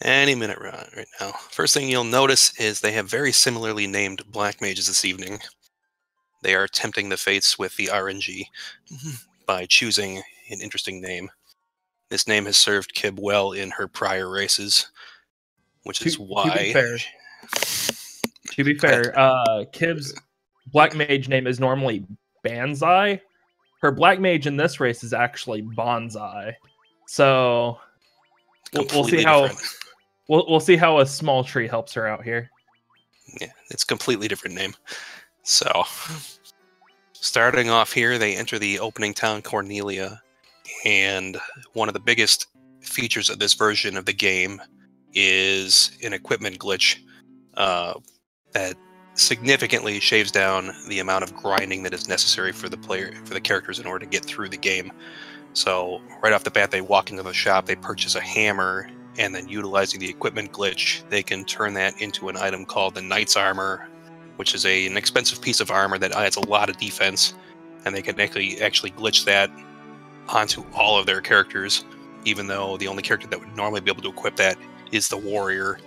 Any minute right now. First thing you'll notice is they have very similarly named black mages this evening. They are tempting the fates with the RNG by choosing an interesting name. This name has served Kib well in her prior races, which is why... To be fair, Kib's black mage name is normally Banzai. Her black mage in this race is actually Bonsai. So we'll see how we'll see how a small tree helps her out here. Yeah, it's a completely different name. So, starting off here, they enter the opening town, Cornelia, and one of the biggest features of this version of the game is an equipment glitch that significantly shaves down the amount of grinding that is necessary for the characters in order to get through the game. So, right off the bat, they walk into the shop, they purchase a hammer, and then utilizing the equipment glitch, they can turn that into an item called the Knight's Armor, which is an expensive piece of armor that adds a lot of defense, and they can actually glitch that onto all of their characters, even though the only character that would normally be able to equip that is the warrior.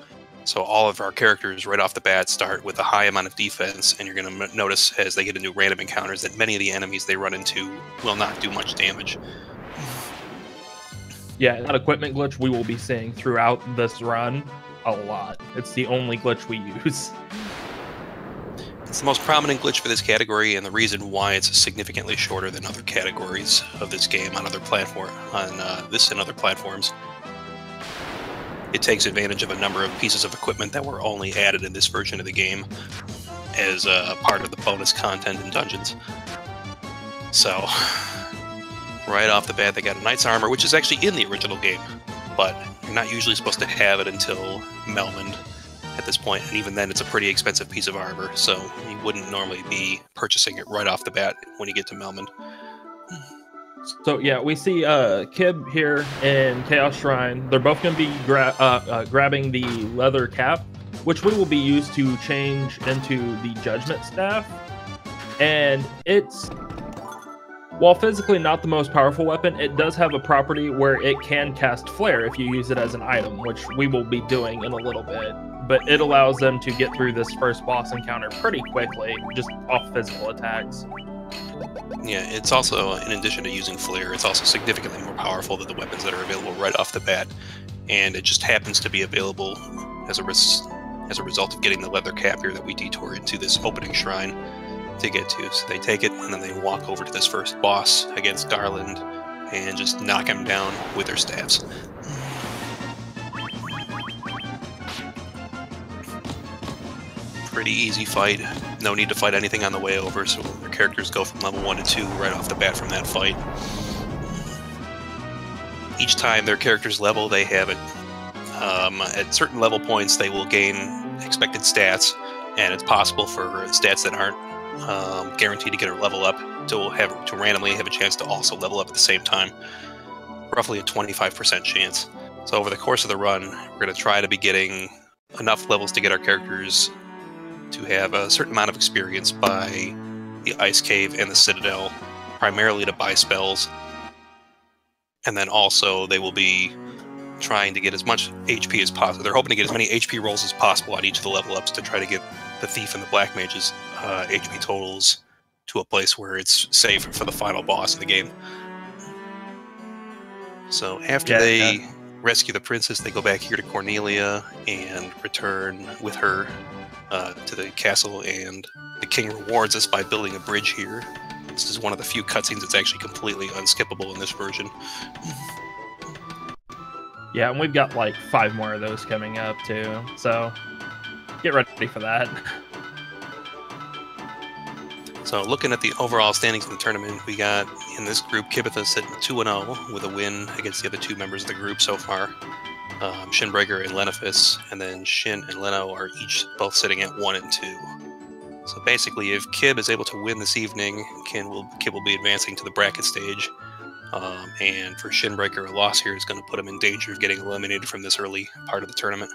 So all of our characters right off the bat start with a high amount of defense, and you're going to notice as they get into random encounters that many of the enemies they run into will not do much damage. Yeah, that equipment glitch we will be seeing throughout this run a lot. It's the only glitch we use. It's the most prominent glitch for this category, and the reason why it's significantly shorter than other categories of this game on other this and other platforms. It takes advantage of a number of pieces of equipment that were only added in this version of the game as part of the bonus content in dungeons. So, right off the bat, they got a Knight's Armor, which is actually in the original game, but you're not usually supposed to have it until Melmond at this point, and even then it's a pretty expensive piece of armor, so you wouldn't normally be purchasing it right off the bat when you get to Melmond. So yeah, we see Kib here in Chaos Shrine. They're both going to be grabbing the leather cap, which we will be used to change into the Judgment Staff. And it's, while physically not the most powerful weapon, it does have a property where it can cast Flare if you use it as an item, which we will be doing in a little bit. But it allows them to get through this first boss encounter pretty quickly, just off physical attacks. Yeah, it's also, in addition to using Flare, it's also significantly more powerful than the weapons that are available right off the bat, and it just happens to be available as a result of getting the leather cap here that we detour into this opening shrine to get to. So they take it, and then they walk over to this first boss against Garland, and just knock him down with their staffs. Pretty easy fight. No need to fight anything on the way over, so their characters go from level 1 to 2 right off the bat from that fight. Each time their characters level, they have it. At certain level points, they will gain expected stats, and it's possible for stats that aren't guaranteed to get a level up to randomly have a chance to also level up at the same time. Roughly a 25% chance. So over the course of the run, we're going to try to be getting enough levels to get our characters to have a certain amount of experience by the Ice Cave and the Citadel, primarily to buy spells. And then also they will be trying to get as much HP as possible. They're hoping to get as many HP rolls as possible on each of the level ups to try to get the Thief and the Black Mage's HP totals to a place where it's safe for the final boss of the game. So after they rescue the princess, they go back here to Cornelia and return with her to the castle, and the king rewards us by building a bridge here. This is one of the few cutscenes that's actually completely unskippable in this version. Yeah, and we've got like 5 more of those coming up too, so get ready for that. So looking at the overall standings in the tournament, we got in this group Kibetha sitting 2-0 with a win against the other 2 members of the group so far. Shinbreaker and Lenifis, and then Shin and Leno are both sitting at 1 and 2. So basically, if Kib is able to win this evening, Kib will be advancing to the bracket stage. And for Shinbreaker, a loss here is going to put him in danger of getting eliminated from this early part of the tournament.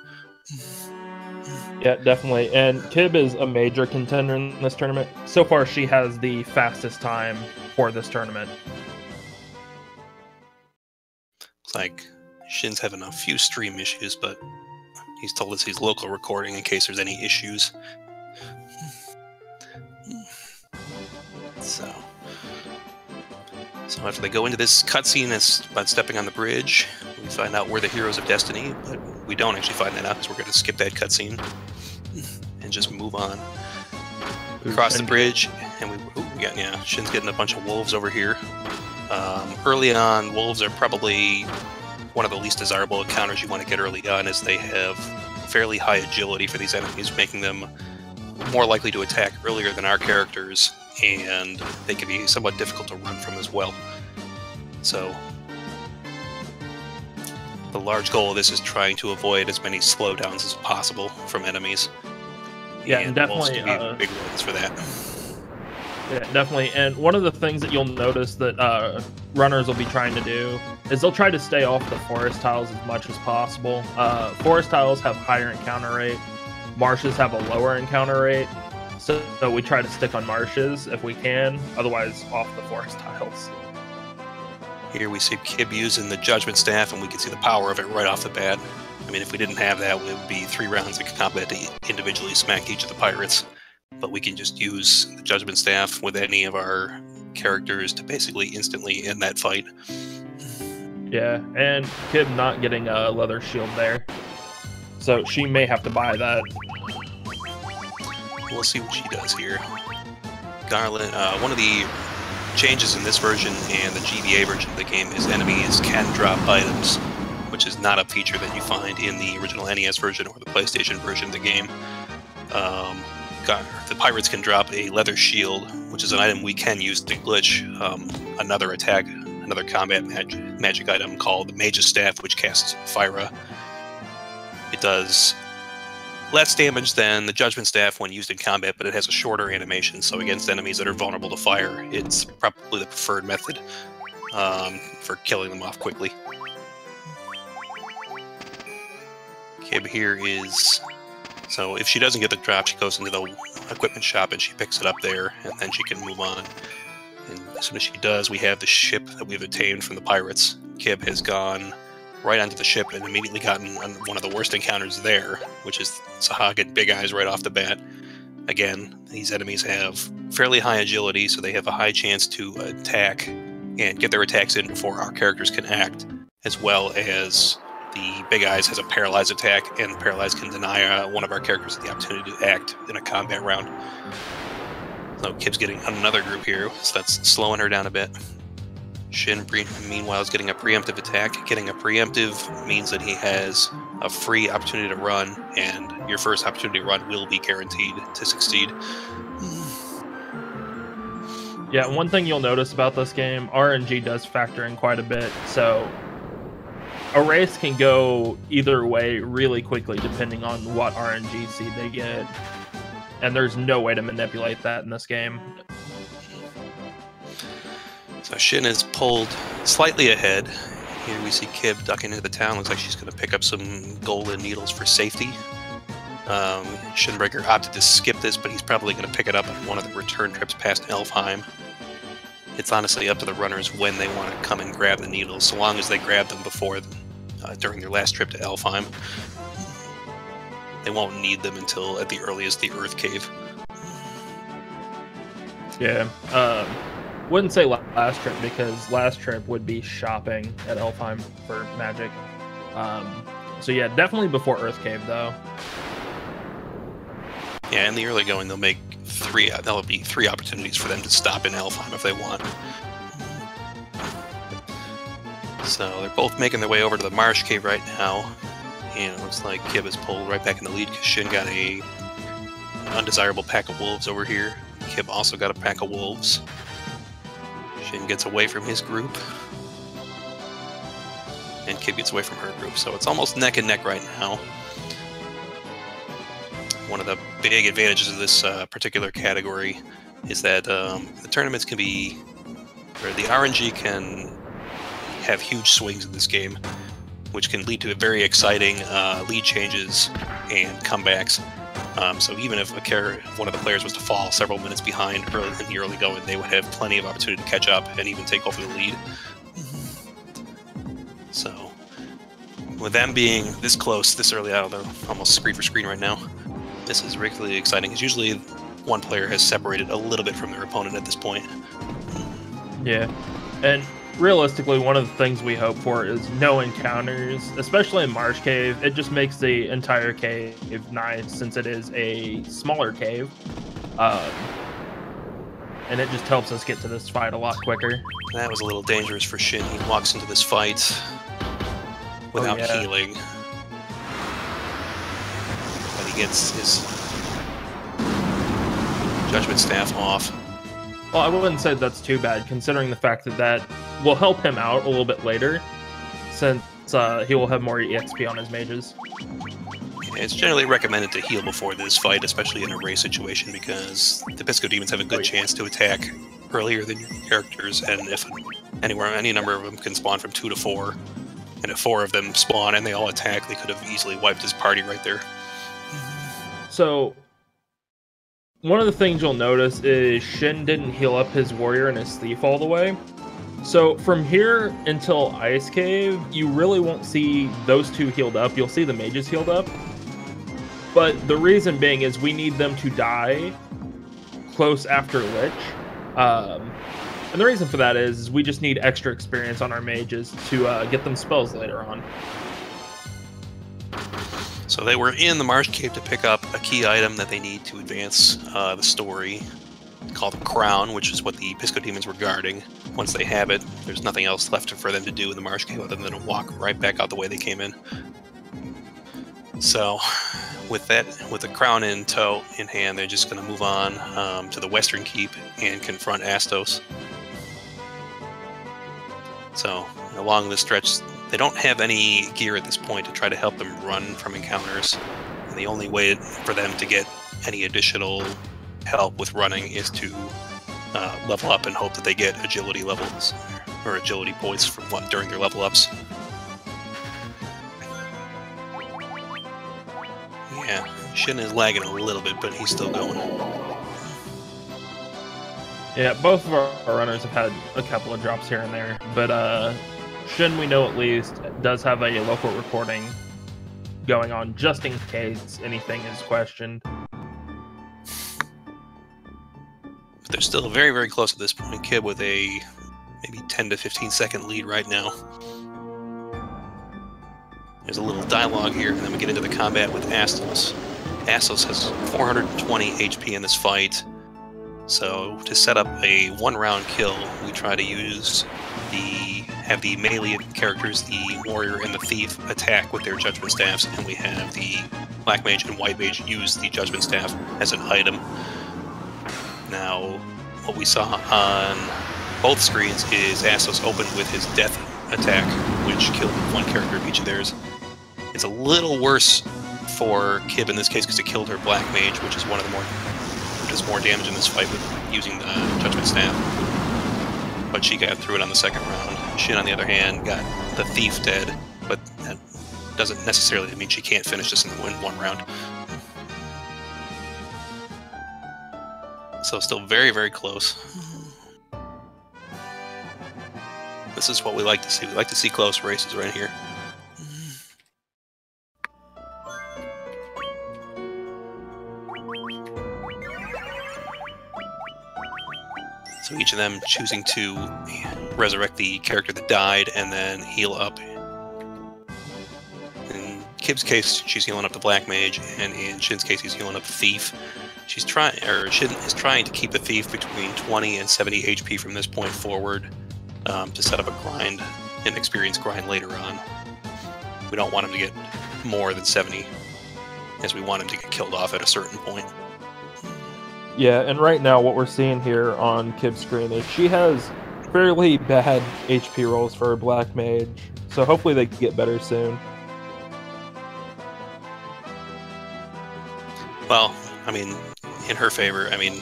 Yeah, definitely. And Kib is a major contender in this tournament. So far, she has the fastest time for this tournament. Looks like Shin's having a few stream issues, but He's told us he's local recording in case there's any issues. So after they go into this cutscene, it's about stepping on the bridge. We find out we're the heroes of destiny, but we don't actually find that out because we're going to skip that cutscene and just move on. Cross the bridge, and we got Shin's getting a bunch of wolves over here. Early on, wolves are probably one of the least desirable encounters you want to get early on, as they have fairly high agility for these enemies, making them more likely to attack earlier than our characters, and they can be somewhat difficult to run from as well. So the large goal of this is trying to avoid as many slowdowns as possible from enemies. Yeah, and definitely big ones for that. Yeah, definitely. And one of the things that you'll notice that runners will be trying to do is they'll try to stay off the forest tiles as much as possible. Forest tiles have higher encounter rate. Marshes have a lower encounter rate. So we try to stick on marshes if we can, otherwise off the forest tiles. Here we see Kib using the Judgment Staff, and we can see the power of it right off the bat. I mean, if we didn't have that, it would be 3 rounds of combat to individually smack each of the pirates. But we can just use the Judgment Staff with any of our characters to basically instantly end that fight. Yeah, and Kib not getting a leather shield there. So she may have to buy that. We'll see what she does here. Garland, one of the changes in this version and the GBA version of the game is enemies can drop items, which is not a feature that you find in the original NES version or the PlayStation version of the game. The pirates can drop a leather shield, which is an item we can use to glitch another attack, another combat magic item called the Mage's Staff, which casts Fire. It does less damage than the Judgment Staff when used in combat, but it has a shorter animation, so against enemies that are vulnerable to fire, it's probably the preferred method for killing them off quickly. Kib here is... So if she doesn't get the drop, she goes into the equipment shop and she picks it up there, and then she can move on. And as soon as she does, we have the ship that we've obtained from the pirates. Kib has gone right onto the ship and immediately gotten one of the worst encounters there, which is Saha getting big eyes right off the bat. Again, these enemies have fairly high agility, so they have a high chance to attack and get their attacks in before our characters can act, as well as the Big Eyes has a paralyzed attack, and paralyzed can deny one of our characters the opportunity to act in a combat round. So Kib's getting another group here, so that's slowing her down a bit. Shin, meanwhile, is getting a preemptive attack. Getting a preemptive means that he has a free opportunity to run, and your first opportunity to run will be guaranteed to succeed. Yeah, one thing you'll notice about this game, RNG does factor in quite a bit, so a race can go either way really quickly depending on what RNG seed they get. And there's no way to manipulate that in this game. So Shin is pulled slightly ahead. Here we see Kib ducking into the town. Looks like she's going to pick up some golden needles for safety. Shinbreaker opted to skip this, but he's probably going to pick it up on one of the return trips past Elfheim. It's honestly up to the runners when they want to come and grab the needles, so long as they grab them before during their last trip to Elfheim. They won't need them until, at the earliest, the Earth Cave. Yeah, wouldn't say last trip, because last trip would be shopping at Elfheim for magic. So yeah, definitely before Earth Cave, though. Yeah, in the early going, there'll be 3 opportunities for them to stop in Elfheim if they want. So they're both making their way over to the Marsh Cave right now, and it looks like Kib is pulled right back in the lead because Shin got an undesirable pack of wolves over here. Kib also got a pack of wolves. Shin gets away from his group, and Kib gets away from her group, so it's almost neck and neck right now. One of the big advantages of this particular category is that the tournaments can be, or the RNG can have huge swings in this game, which can lead to very exciting lead changes and comebacks. So even if one of the players was to fall several minutes behind early in the early going, they would have plenty of opportunity to catch up and even take over the lead. So with them being this close, this early out, they're almost screen for screen right now. This is regularly exciting, because usually one player has separated a little bit from their opponent at this point. Yeah, and realistically, one of the things we hope for is no encounters, especially in Marsh Cave. It just makes the entire cave nice, since it is a smaller cave. And it just helps us get to this fight a lot quicker. That was a little dangerous for Shin. He walks into this fight without healing. But he gets his Judgment Staff off. Well, I wouldn't say that's too bad, considering the fact that that will help him out a little bit later, since he will have more EXP on his mages. It's generally recommended to heal before this fight, especially in a race situation, because the Pisco Demons have a good chance to attack earlier than your characters, and if any number of them can spawn from 2 to 4, and if 4 of them spawn and they all attack, they could have easily wiped his party right there. So, one of the things you'll notice is Shin didn't heal up his warrior and his thief all the way. So from here until Ice Cave, you really won't see those two healed up. You'll see the mages healed up. But the reason being is we need them to die close after Lich. And the reason for that is we just need extra experience on our mages to get them spells later on. So they were in the Marsh Cave to pick up a key item that they need to advance the story, called the Crown, which is what the Pisco Demons were guarding. Once they have it, there's nothing else left for them to do in the Marsh Cave other than to walk right back out the way they came in. So, with the Crown in tow, in hand, they're just going to move on to the Western Keep and confront Astos. So, along this stretch, they don't have any gear at this point to try to help them run from encounters. And the only way for them to get any additional help with running is to level up and hope that they get agility levels or agility points from during their level ups. Yeah, Shin is lagging a little bit, but he's still going. Yeah, both of our runners have had a couple of drops here and there, but Shin, we know at least, does have a local recording going on just in case anything is questioned. But they're still very, very close at this point. Kib with a maybe 10 to 15 second lead right now. There's a little dialogue here, and then we get into the combat with Astos. Astos has 420 HP in this fight, so to set up a one-round kill, we try to have the melee characters, the warrior and the thief, attack with their judgment staffs, and we have the black mage and white mage use the judgment staff as an item. Now, what we saw on both screens is Astos opened with his death attack, which killed one character of each of theirs. It's a little worse for Kib in this case because it killed her black mage, which is more damage in this fight with using the judgment staff. But she got through it on the second round. Shin, on the other hand, got the thief dead, but that doesn't necessarily mean she can't finish this in one round. So still very, very close. This is what we like to see. We like to see close races right here. So each of them choosing to resurrect the character that died and then heal up. In Kib's case, she's healing up the black mage, and in Shin's case, he's healing up the thief. Shin is trying to keep the thief between 20 and 70 HP from this point forward to set up a grind, an experience grind later on. We don't want him to get more than 70, as we want him to get killed off at a certain point. Yeah, and right now what we're seeing here on Kib's screen is she has fairly bad HP rolls for her black mage, so hopefully they can get better soon. Well, I mean, in her favor, I mean,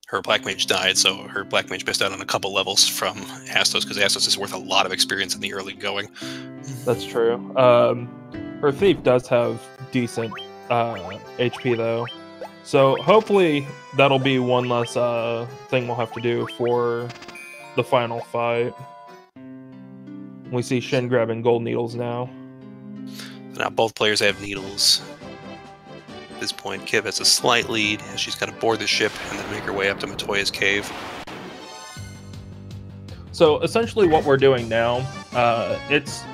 her black mage died, so her black mage missed out on a couple levels from Astos, because Astos is worth a lot of experience in the early going. That's true. Her thief does have decent HP, though. So hopefully that'll be one less thing we'll have to do for the final fight. We see Shin grabbing gold needles now. Now both players have needles. At this point, Kib has a slight lead as she's got to board the ship and then make her way up to Matoya's cave. So essentially what we're doing now, it's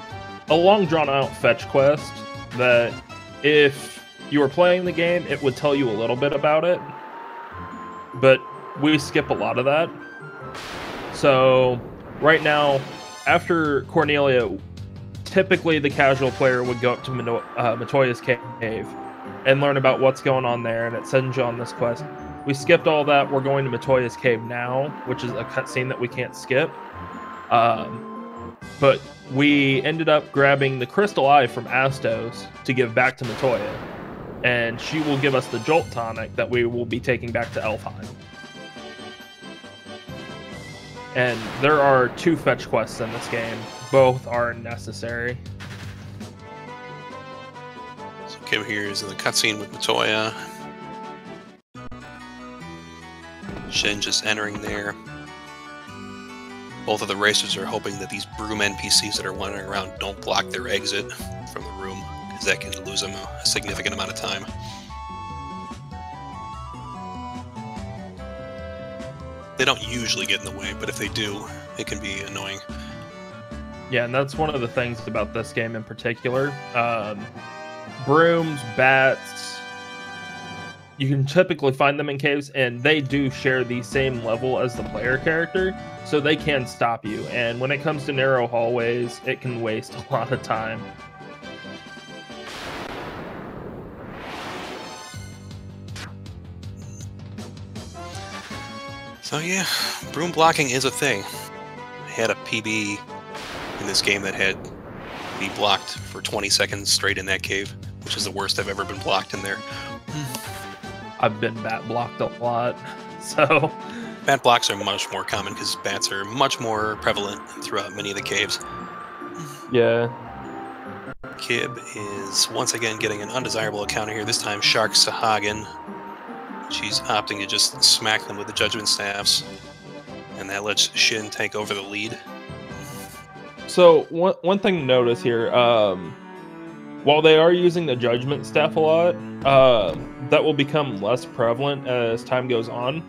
a long drawn out fetch quest that if you were playing the game, it would tell you a little bit about it, but we skip a lot of that. So right now, after Cornelia, typically the casual player would go up to Matoya's cave and learn about what's going on there, and it sends you on this quest. We skipped all that. We're going to Matoya's cave now, which is a cutscene that we can't skip. But we ended up grabbing the crystal eye from Astos to give back to Matoya, and she will give us the Jolt tonic that we will be taking back to Elfheim. And there are 2 fetch quests in this game. Both are necessary. So Kib here is in the cutscene with Matoya. Shin just entering there. Both of the racers are hoping that these broom NPCs that are wandering around don't block their exit from the room, because that can lose them a significant amount of time. They don't usually get in the way, but if they do, it can be annoying. Yeah, and that's one of the things about this game in particular. Brooms, bats, you can typically find them in caves, and they do share the same level as the player character, so they can stop you. And when it comes to narrow hallways, it can waste a lot of time. So yeah, broom blocking is a thing. I had a PB in this game that had me blocked for 20 seconds straight in that cave, which is the worst I've ever been blocked in there. I've been bat blocked a lot, so... Bat blocks are much more common because bats are much more prevalent throughout many of the caves. Yeah. Kib is once again getting an undesirable encounter here, this time Shark Sahagin. She's opting to just smack them with the Judgment Staffs, and that lets Shin take over the lead. So, one thing to notice here, while they are using the Judgment Staff a lot, that will become less prevalent as time goes on.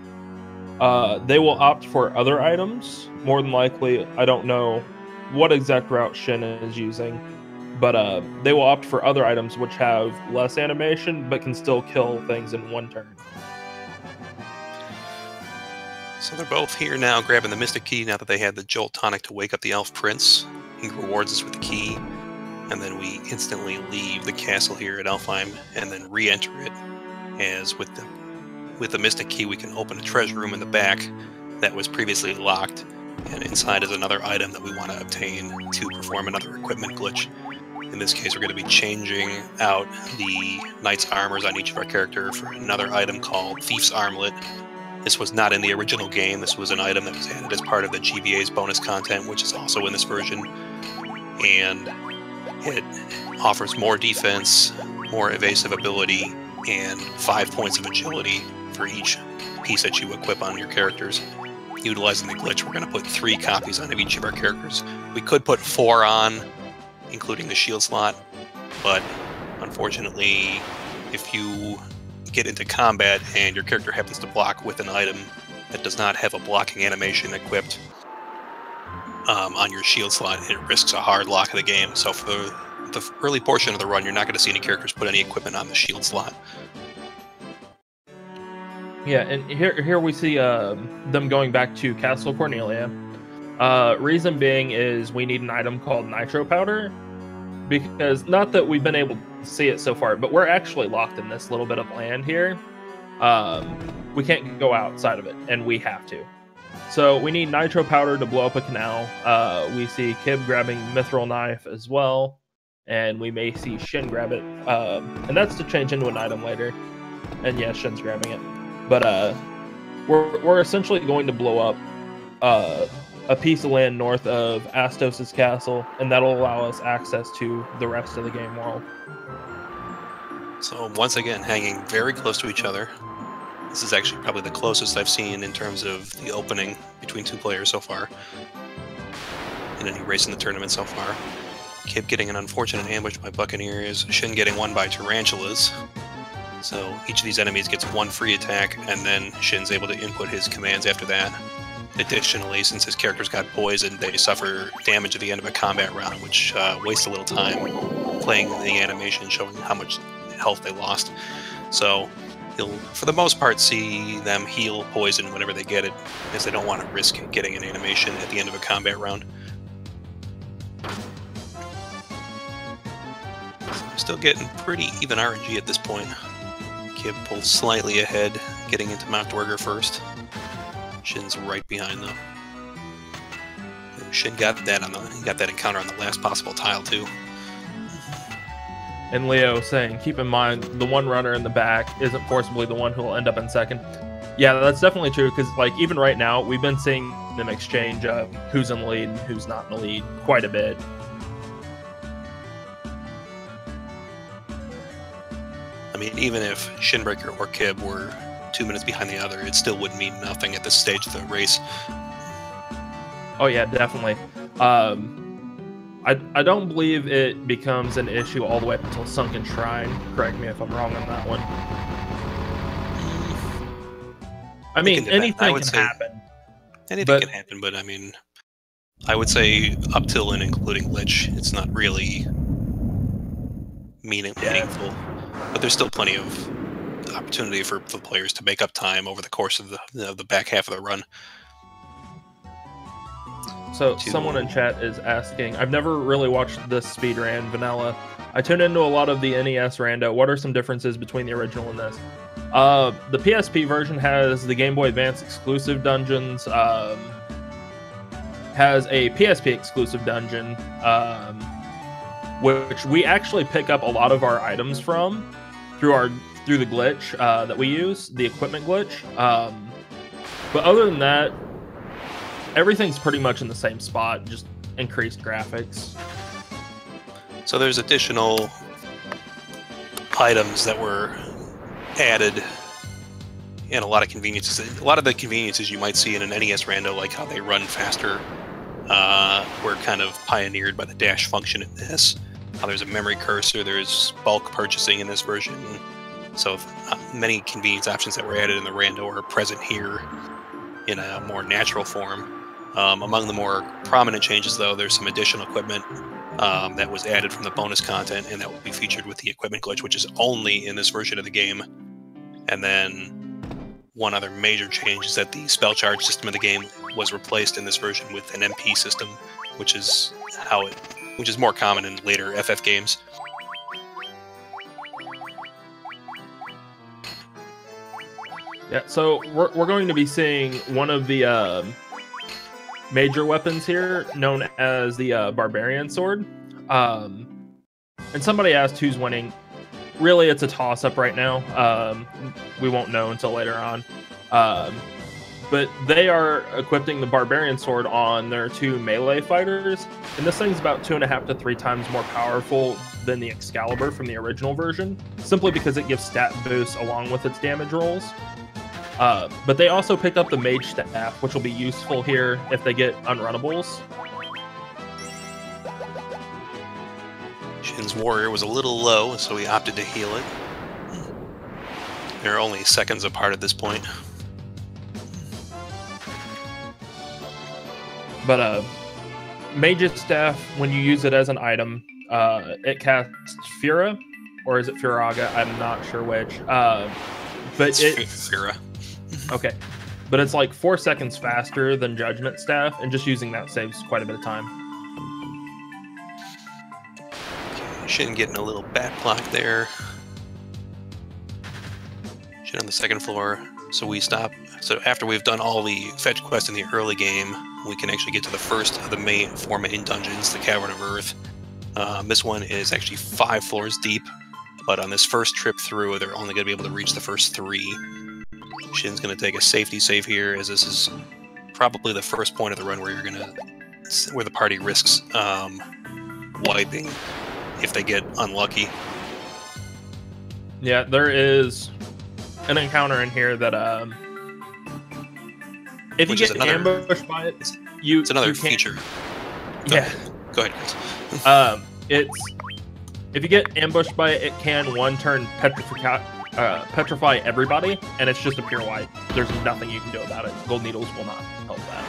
They will opt for other items, more than likely. I don't know what exact route Shin is using, but they will opt for other items which have less animation, but can still kill things in one turn. So they're both here now, grabbing the Mystic Key now that they had the Jolt tonic to wake up the Elf Prince. He rewards us with the key, and then we instantly leave the castle here at Elfheim and then re-enter it, as with the Mystic Key we can open a treasure room in the back that was previously locked, and inside is another item that we want to obtain to perform another equipment glitch. In this case, we're going to be changing out the knight's armors on each of our character for another item called Thief's Armlet. This was not in the original game. This was an item that was added as part of the GBA's bonus content, which is also in this version. And it offers more defense, more evasive ability, and 5 points of agility for each piece that you equip on your characters. Utilizing the glitch, we're going to put 3 copies on each of our characters. We could put 4 on, including the shield slot, but unfortunately, if you get into combat and your character happens to block with an item that does not have a blocking animation equipped on your shield slot, it risks a hard lock of the game. So for the early portion of the run, you're not going to see any characters put any equipment on the shield slot. Yeah, and here we see them going back to Castle Cornelia. Reason being is we need an item called Nitro Powder, because not that we've been able to see it so far, but we're actually locked in this little bit of land here. We can't go outside of it, and we have to. So we need Nitro Powder to blow up a canal. We see Kib grabbing Mithril Knife as well, and we may see Shin grab it, and that's to change into an item later. And yeah, Shin's grabbing it. But we're essentially going to blow up a piece of land north of Astos' castle, and that'll allow us access to the rest of the game world. So once again, hanging very close to each other. This is actually probably the closest I've seen in terms of the opening between 2 players so far in any race in the tournament so far. Kib getting an unfortunate ambush by Buccaneers, Shin getting one by Tarantulas. So each of these enemies gets one free attack, and then Shin's able to input his commands after that. Additionally, since his characters got poisoned, they suffer damage at the end of a combat round, which wastes a little time when playing the animation showing how much health they lost. So you'll, for the most part, see them heal poison whenever they get it, as they don't want to risk getting an animation at the end of a combat round. So we're still getting pretty even RNG at this point. Kib pulls slightly ahead, getting into Mount Dwerger first. Shin's right behind them. Shin got that encounter on the last possible tile too. And Leo saying, keep in mind, the one runner in the back isn't forcibly the one who will end up in second. Yeah, that's definitely true, because like even right now, we've been seeing them exchange who's in the lead and who's not in the lead quite a bit. I mean, even if Shinbreaker or Kib were 2 minutes behind the other, it still would mean nothing at this stage of the race. Oh yeah, definitely. I don't believe it becomes an issue all the way up until Sunken Shrine. Correct me if I'm wrong on that one. I mean, anything can happen. Anything can happen, but I mean, I would say up till and including Lich, it's not really meaningful. But there's still plenty of opportunity for the players to make up time over the course of the back half of the run. So someone in chat is asking, I've never really watched this speedrun vanilla. I tuned into a lot of the NES rando. What are some differences between the original and this? The PSP version has the Game Boy Advance exclusive dungeons, has a PSP exclusive dungeon, which we actually pick up a lot of our items from through the glitch that we use, the equipment glitch. But other than that, everything's pretty much in the same spot, just increased graphics. So there's additional items that were added and a lot of conveniences. A lot of the conveniences you might see in an NES rando, like how they run faster, were kind of pioneered by the dash function in this. How there's a memory cursor, there's bulk purchasing in this version. So many convenience options that were added in the rando are present here in a more natural form. Among the more prominent changes, though, there's some additional equipment that was added from the bonus content, and that will be featured with the equipment glitch, which is only in this version of the game. And then one other major change is that the spell charge system of the game was replaced in this version with an MP system, which is more common in later FF games. Yeah, so we're going to be seeing one of the major weapons here, known as the Barbarian Sword. And somebody asked who's winning. Really, it's a toss-up right now. We won't know until later on. But they are equipping the Barbarian Sword on their two melee fighters, and this thing's about 2.5 to 3 times more powerful than the Excalibur from the original version, simply because it gives stat boosts along with its damage rolls. But they also picked up the Mage Staff, which will be useful here if they get unrunnables. Shin's Warrior was a little low, so he opted to heal it. They're only seconds apart at this point. But Mage's Staff, when you use it as an item, it casts Fura, or is it Furaga? I'm not sure which. But it's Fura. Okay, but it's like 4 seconds faster than Judgment Staff, and just using that saves quite a bit of time. Okay, Shin getting a little back block there. Shin on the second floor, so we stop. So after we've done all the fetch quests in the early game, we can actually get to the first of the four main dungeons, the Cavern of Earth. This one is actually 5 floors deep, but on this first trip through, they're only going to be able to reach the first 3. Shin's going to take a safety save here, as this is probably the first point of the run where where the party risks wiping if they get unlucky. Yeah, there is an encounter in here that if you get ambushed by it, it's another feature. Go ahead, Chris. it's if you get ambushed by it, it can one turn petrify everybody, and it's just a pure wipe. There's nothing you can do about it. Gold needles will not help that.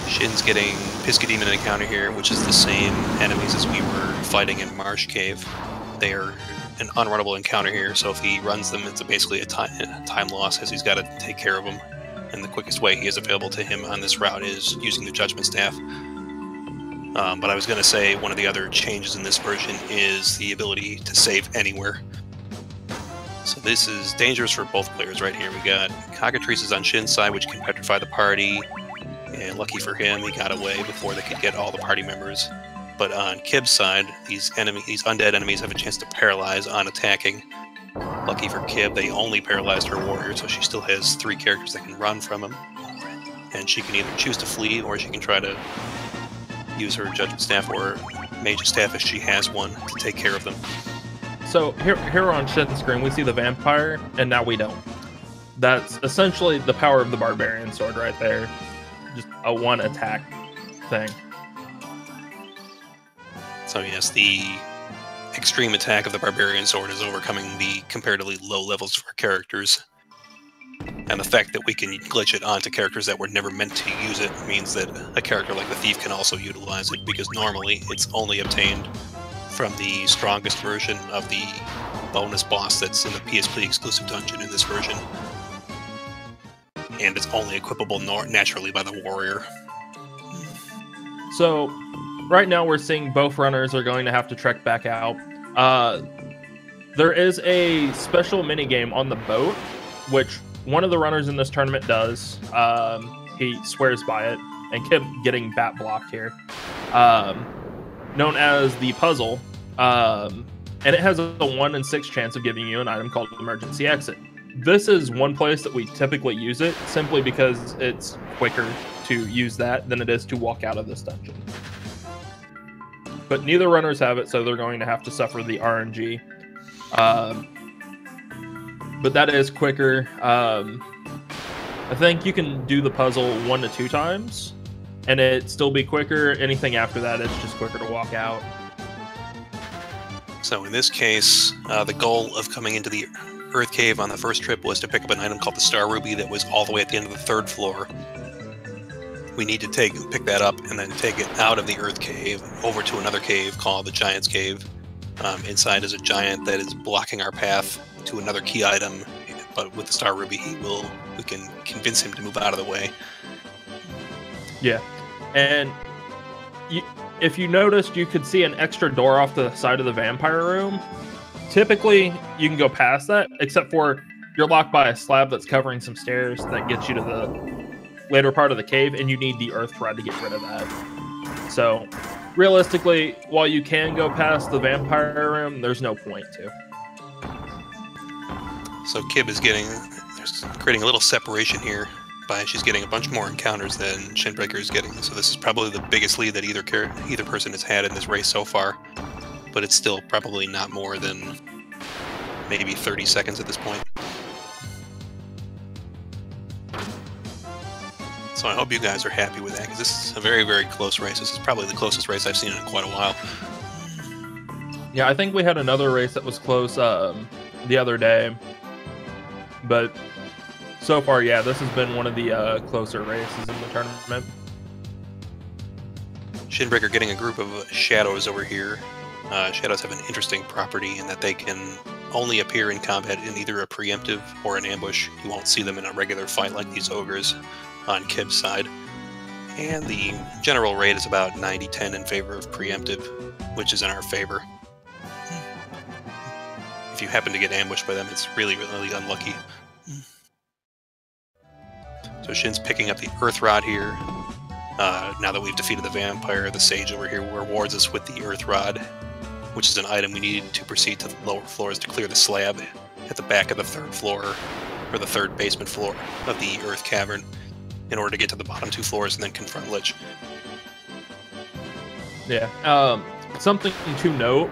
Shin's getting Piscademon encounter here, which is the same enemies as we were fighting in Marsh Cave. They are an unrunnable encounter here, so if he runs them, it's basically a time loss, as he's got to take care of them. And the quickest way he is available to him on this route is using the Judgment Staff. But I was going to say one of the other changes in this version is the ability to save anywhere. So this is dangerous for both players right here. We got Cockatrices on Shin's side, which can petrify the party. And lucky for him, he got away before they could get all the party members. But on Kib's side, these undead enemies have a chance to paralyze on attacking. Lucky for Kib, they only paralyzed her warrior, so she still has 3 characters that can run from him. And she can either choose to flee, or she can try to use her Judgment Staff or Mage's Staff if she has one to take care of them. So here on Shin's screen, we see the vampire, and now we don't. That's essentially the power of the Barbarian Sword right there. Just a one attack thing. So yes, the extreme attack of the Barbarian Sword is overcoming the comparatively low levels of our characters. And the fact that we can glitch it onto characters that were never meant to use it means that a character like the Thief can also utilize it, because normally it's only obtained from the strongest version of the bonus boss that's in the PSP exclusive dungeon in this version. And it's only equipable naturally by the warrior. So right now we're seeing both runners are going to have to trek back out. There is a special minigame on the boat, which one of the runners in this tournament does. He swears by it, and Kib getting bat blocked here. Known as the puzzle, and it has a 1 in 6 chance of giving you an item called Emergency Exit. This is one place that we typically use it, simply because it's quicker to use that than it is to walk out of this dungeon. But neither runners have it, so they're going to have to suffer the RNG. But that is quicker. I think you can do the puzzle 1 to 2 times, and it still be quicker. Anything after that, it's just quicker to walk out. So in this case, the goal of coming into the Earth Cave on the first trip was to pick up an item called the Star Ruby that was all the way at the end of the 3rd floor. We need to pick that up and then take it out of the Earth Cave over to another cave called the Giant's Cave. Inside is a giant that is blocking our path to another key item, but with the Star Ruby we can convince him to move out of the way. Yeah, and if you noticed, you could see an extra door off the side of the vampire room. Typically, you can go past that, except for you're locked by a slab that's covering some stairs that gets you to the later part of the cave, and you need the earth rod to get rid of that. So, realistically, while you can go past the vampire room, there's no point to. So Kib is creating a little separation here by she's getting a bunch more encounters than Shinbreaker is getting. So this is probably the biggest lead that either person has had in this race so far. But it's still probably not more than maybe 30 seconds at this point. So I hope you guys are happy with that, because this is a very, very close race. This is probably the closest race I've seen in quite a while. Yeah, I think we had another race that was close the other day. But so far, yeah, this has been one of the closer races in the tournament. Shinbreaker getting a group of shadows over here. Shadows have an interesting property in that they can only appear in combat in either a preemptive or an ambush. You won't see them in a regular fight like these ogres on Kib's side. And the general rate is about 90-10 in favor of preemptive, which is in our favor. If you happen to get ambushed by them, it's really, really unlucky. So Shin's picking up the Earth Rod here. Now that we've defeated the vampire, the sage over here rewards us with the Earth Rod, which is an item we need to proceed to the lower floors to clear the slab at the back of the 3rd floor, or the 3rd basement floor of the Earth Cavern, in order to get to the bottom 2 floors and then confront Lich. Yeah. Something to note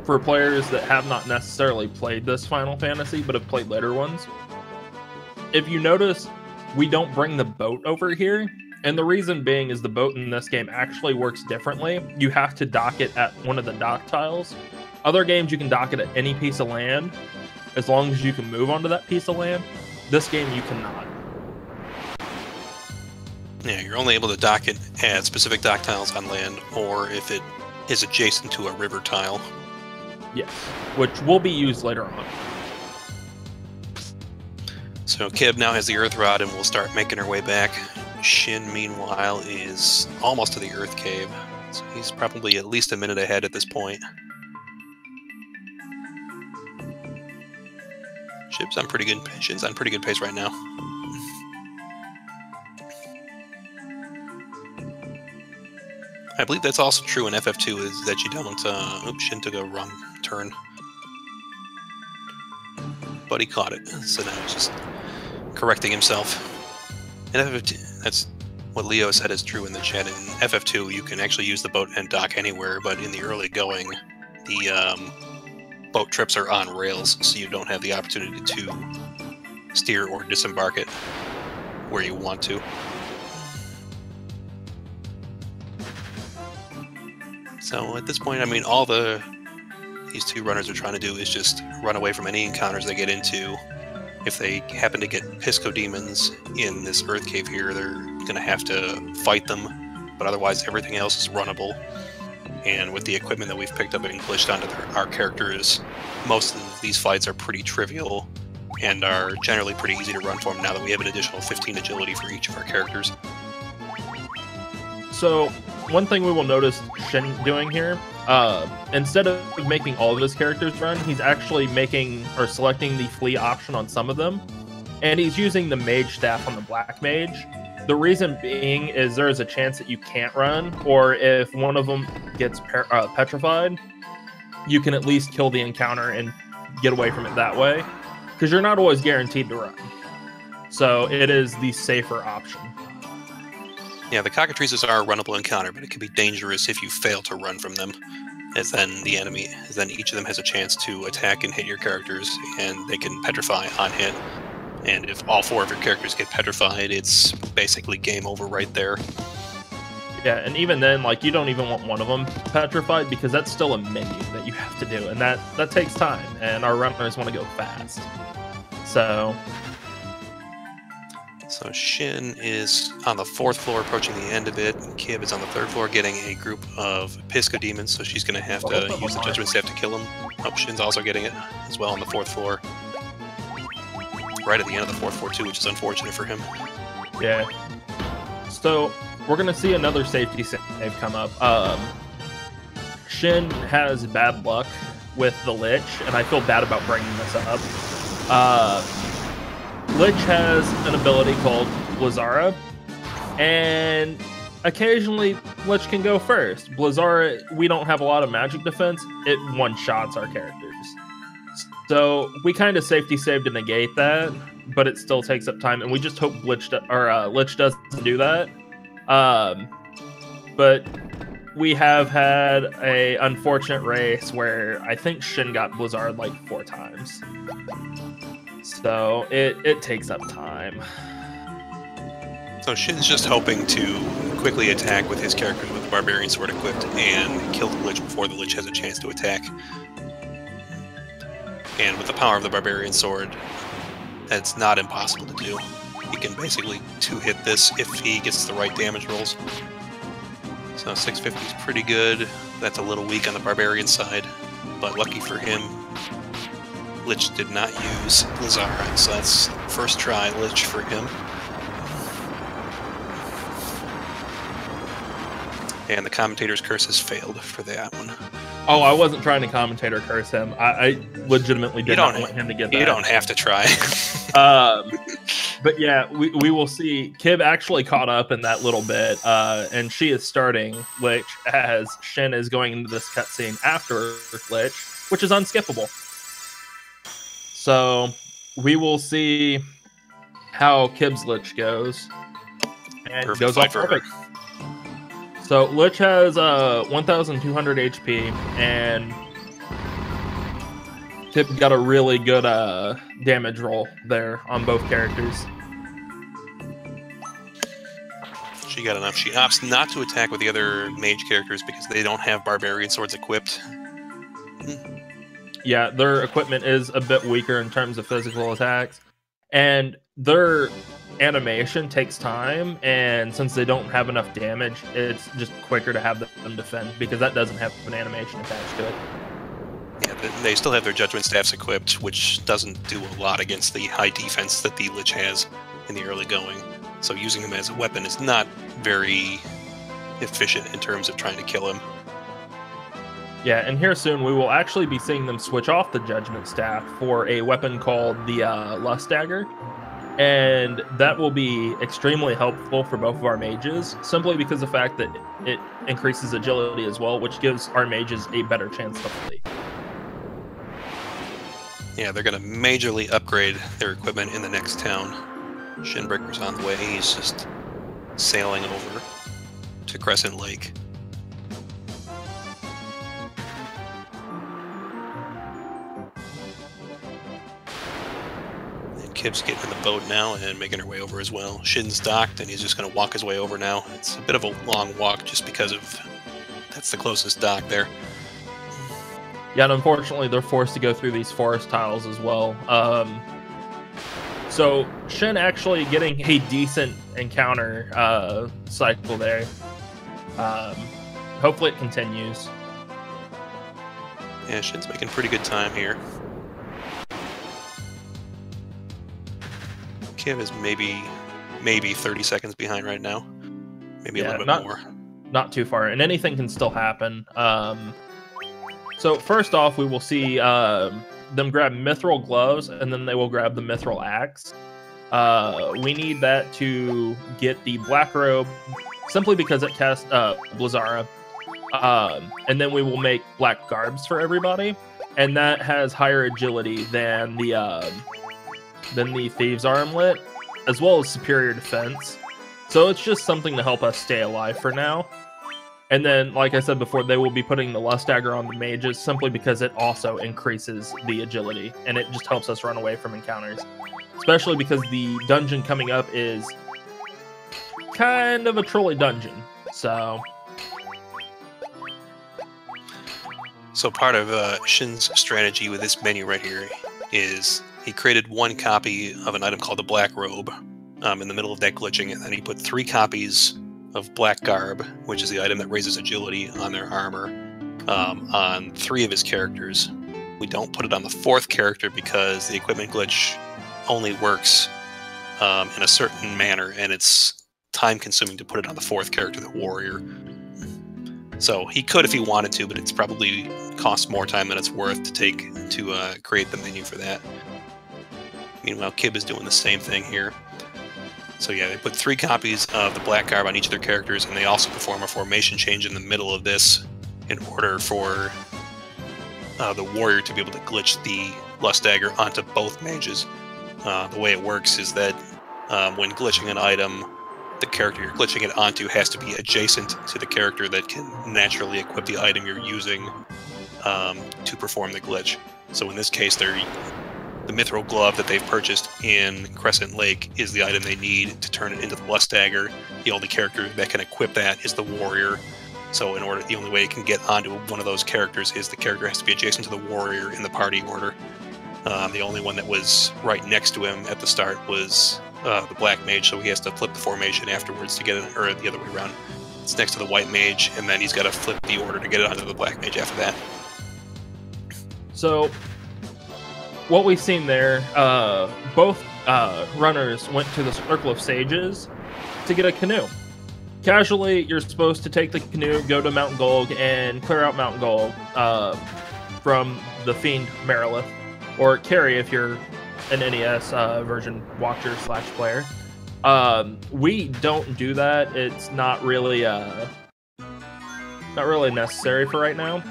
for players that have not necessarily played this Final Fantasy, but have played later ones. If you notice, we don't bring the boat over here, And the reason being is the boat in this game actually works differently. You have to dock it at one of the dock tiles. Other games, you can dock it at any piece of land, as long as you can move onto that piece of land. This game, you cannot. Yeah, you're only able to dock it at specific dock tiles on land, or if it is adjacent to a river tile. Yes, which will be used later on. So Kib now has the Earth Rod and will start making her way back. Shin, meanwhile, is almost to the Earth Cave. So he's probably at least a minute ahead at this point. Shin's on pretty good pace right now. I believe that's also true in FF2, is that you don't... oops, Shin took a wrong turn. But he caught it, so now he's just correcting himself. In FF2, that's what Leo said is true in the chat. In FF2, you can actually use the boat and dock anywhere, but in the early going, the boat trips are on rails, so you don't have the opportunity to steer or disembark it where you want to. So at this point, I mean, all these two runners are trying to do is just run away from any encounters they get into. If they happen to get Pisco Demons in this Earth Cave here, they're going to have to fight them, but otherwise everything else is runnable. And with the equipment that we've picked up and glitched onto our characters, most of these fights are pretty trivial and are generally pretty easy to run for them now that we have an additional 15 agility for each of our characters. So, one thing we will notice Shin doing here, instead of making all of his characters run, he's actually selecting the flee option on some of them, and he's using the mage staff on the black mage. The reason being is there is a chance that you can't run, or if one of them gets petrified, you can at least kill the encounter and get away from it that way, because you're not always guaranteed to run. So it is the safer option. Yeah, the cockatrices are a runnable encounter, but it can be dangerous if you fail to run from them, as then each of them has a chance to attack and hit your characters, and they can petrify on hit. And if all four of your characters get petrified, it's basically game over right there. Yeah, and even then, like, you don't even want one of them petrified, because that's still a menu that you have to do, and that takes time, and our runners want to go fast. So Shin is on the 4th floor, approaching the end of it. Kib is on the 3rd floor, getting a group of Pisco Demons, so she's going to have to use the Judgment Staff to kill him. Oh, Shin's also getting it as well on the 4th floor. Right at the end of the 4th floor, too, which is unfortunate for him. Yeah. So, we're going to see another safety save come up. Shin has bad luck with the Lich, and I feel bad about bringing this up. Lich has an ability called Blizzara, and occasionally Lich can go first. Blizzara, we don't have a lot of magic defense. It one-shots our characters. So we kind of safety save to negate that, but it still takes up time, and we just hope Lich doesn't do that. But we have had a unfortunate race where I think Shin got Blizzard like 4 times. So it takes up time. So Shin's just hoping to quickly attack with his characters with the Barbarian Sword equipped and kill the Lich before the Lich has a chance to attack. And with the power of the Barbarian Sword, that's not impossible to do. He can basically 2-hit this if he gets the right damage rolls. So 650 is pretty good. That's a little weak on the Barbarian side, but lucky for him, Lich did not use Blizzara, so that's first try Lich for him. And the commentator's curse has failed for that one. Oh, I wasn't trying to commentator curse him. I legitimately did not want him to get that. You don't have to try. But yeah, we will see. Kib actually caught up in that little bit, and she is starting Lich as Shin is going into this cutscene after Lich, which is unskippable. So we will see how Kib's Lich goes. And Perfect goes fight off for perfect. So Lich has 1,200 HP, and Kib got a really good damage roll there on both characters. She got enough. She opts not to attack with the other mage characters because they don't have barbarian swords equipped. Yeah, their equipment is a bit weaker in terms of physical attacks, and their animation takes time, and since they don't have enough damage, it's just quicker to have them defend because that doesn't have an animation attached to it. Yeah, they still have their judgment staffs equipped, which doesn't do a lot against the high defense that the Lich has in the early going. So using him as a weapon is not very efficient in terms of trying to kill him. Yeah, and here soon we will actually be seeing them switch off the Judgment Staff for a weapon called the Lust Dagger, and that will be extremely helpful for both of our mages, simply because of the fact that it increases agility as well, which gives our mages a better chance to flee. Yeah, they're going to majorly upgrade their equipment in the next town. Shinbreaker's on the way. He's just sailing over to Crescent Lake. And Kib's getting in the boat now and making her way over as well. Shin's docked, and he's just going to walk his way over now. It's a bit of a long walk just because of that's the closest dock there. Yeah, and unfortunately, they're forced to go through these forest tiles as well. So Shin actually getting a decent encounter cycle there. Hopefully it continues. Yeah, Shin's making pretty good time here. Kib is maybe 30 seconds behind right now. Maybe a little bit more. Not too far, and anything can still happen. So first off, we will see them grab mithril gloves, and then they will grab the mithril axe. We need that to get the black robe, simply because it casts Blizzara. And then we will make black garbs for everybody, and that has higher agility than the Thieves' Armlet, as well as superior defense. So it's just something to help us stay alive for now. And then, like I said before, they will be putting the Lust Dagger on the mages simply because it also increases the agility, and it just helps us run away from encounters. Especially because the dungeon coming up is kind of a trolley dungeon, so part of Shin's strategy with this menu right here is he created one copy of an item called the Black Robe in the middle of that glitching, and then he put 3 copies of Black Garb, which is the item that raises agility on their armor, on 3 of his characters. We don't put it on the 4th character because the equipment glitch only works in a certain manner, and it's time-consuming to put it on the 4th character, the warrior. So he could if he wanted to, but it's probably costs more time than it's worth to take to create the menu for that. Meanwhile, Kib is doing the same thing here. So yeah, they put 3 copies of the Black Garb on each of their characters, and they also perform a formation change in the middle of this in order for the warrior to be able to glitch the Lust Dagger onto both mages. The way it works is that when glitching an item, the character you're glitching it onto has to be adjacent to the character that can naturally equip the item you're using to perform the glitch. So in this case, the mithril glove that they've purchased in Crescent Lake is the item they need to turn it into the Lust Dagger. The only character that can equip that is the warrior. So the only way it can get onto one of those characters is the character has to be adjacent to the warrior in the party order. The only one that was right next to him at the start was the Black Mage, so he has to flip the formation afterwards to get it, or the other way around. It's next to the White Mage, and then he's got to flip the order to get it onto the Black Mage after that. So what we've seen there, both runners went to the Circle of Sages to get a canoe. Casually, you're supposed to take the canoe, go to Mount Golg, and clear out Mount Golg from the Fiend Marilith, or Carrie if you're an NES version watcher / player. We don't do that. It's not really necessary for right now.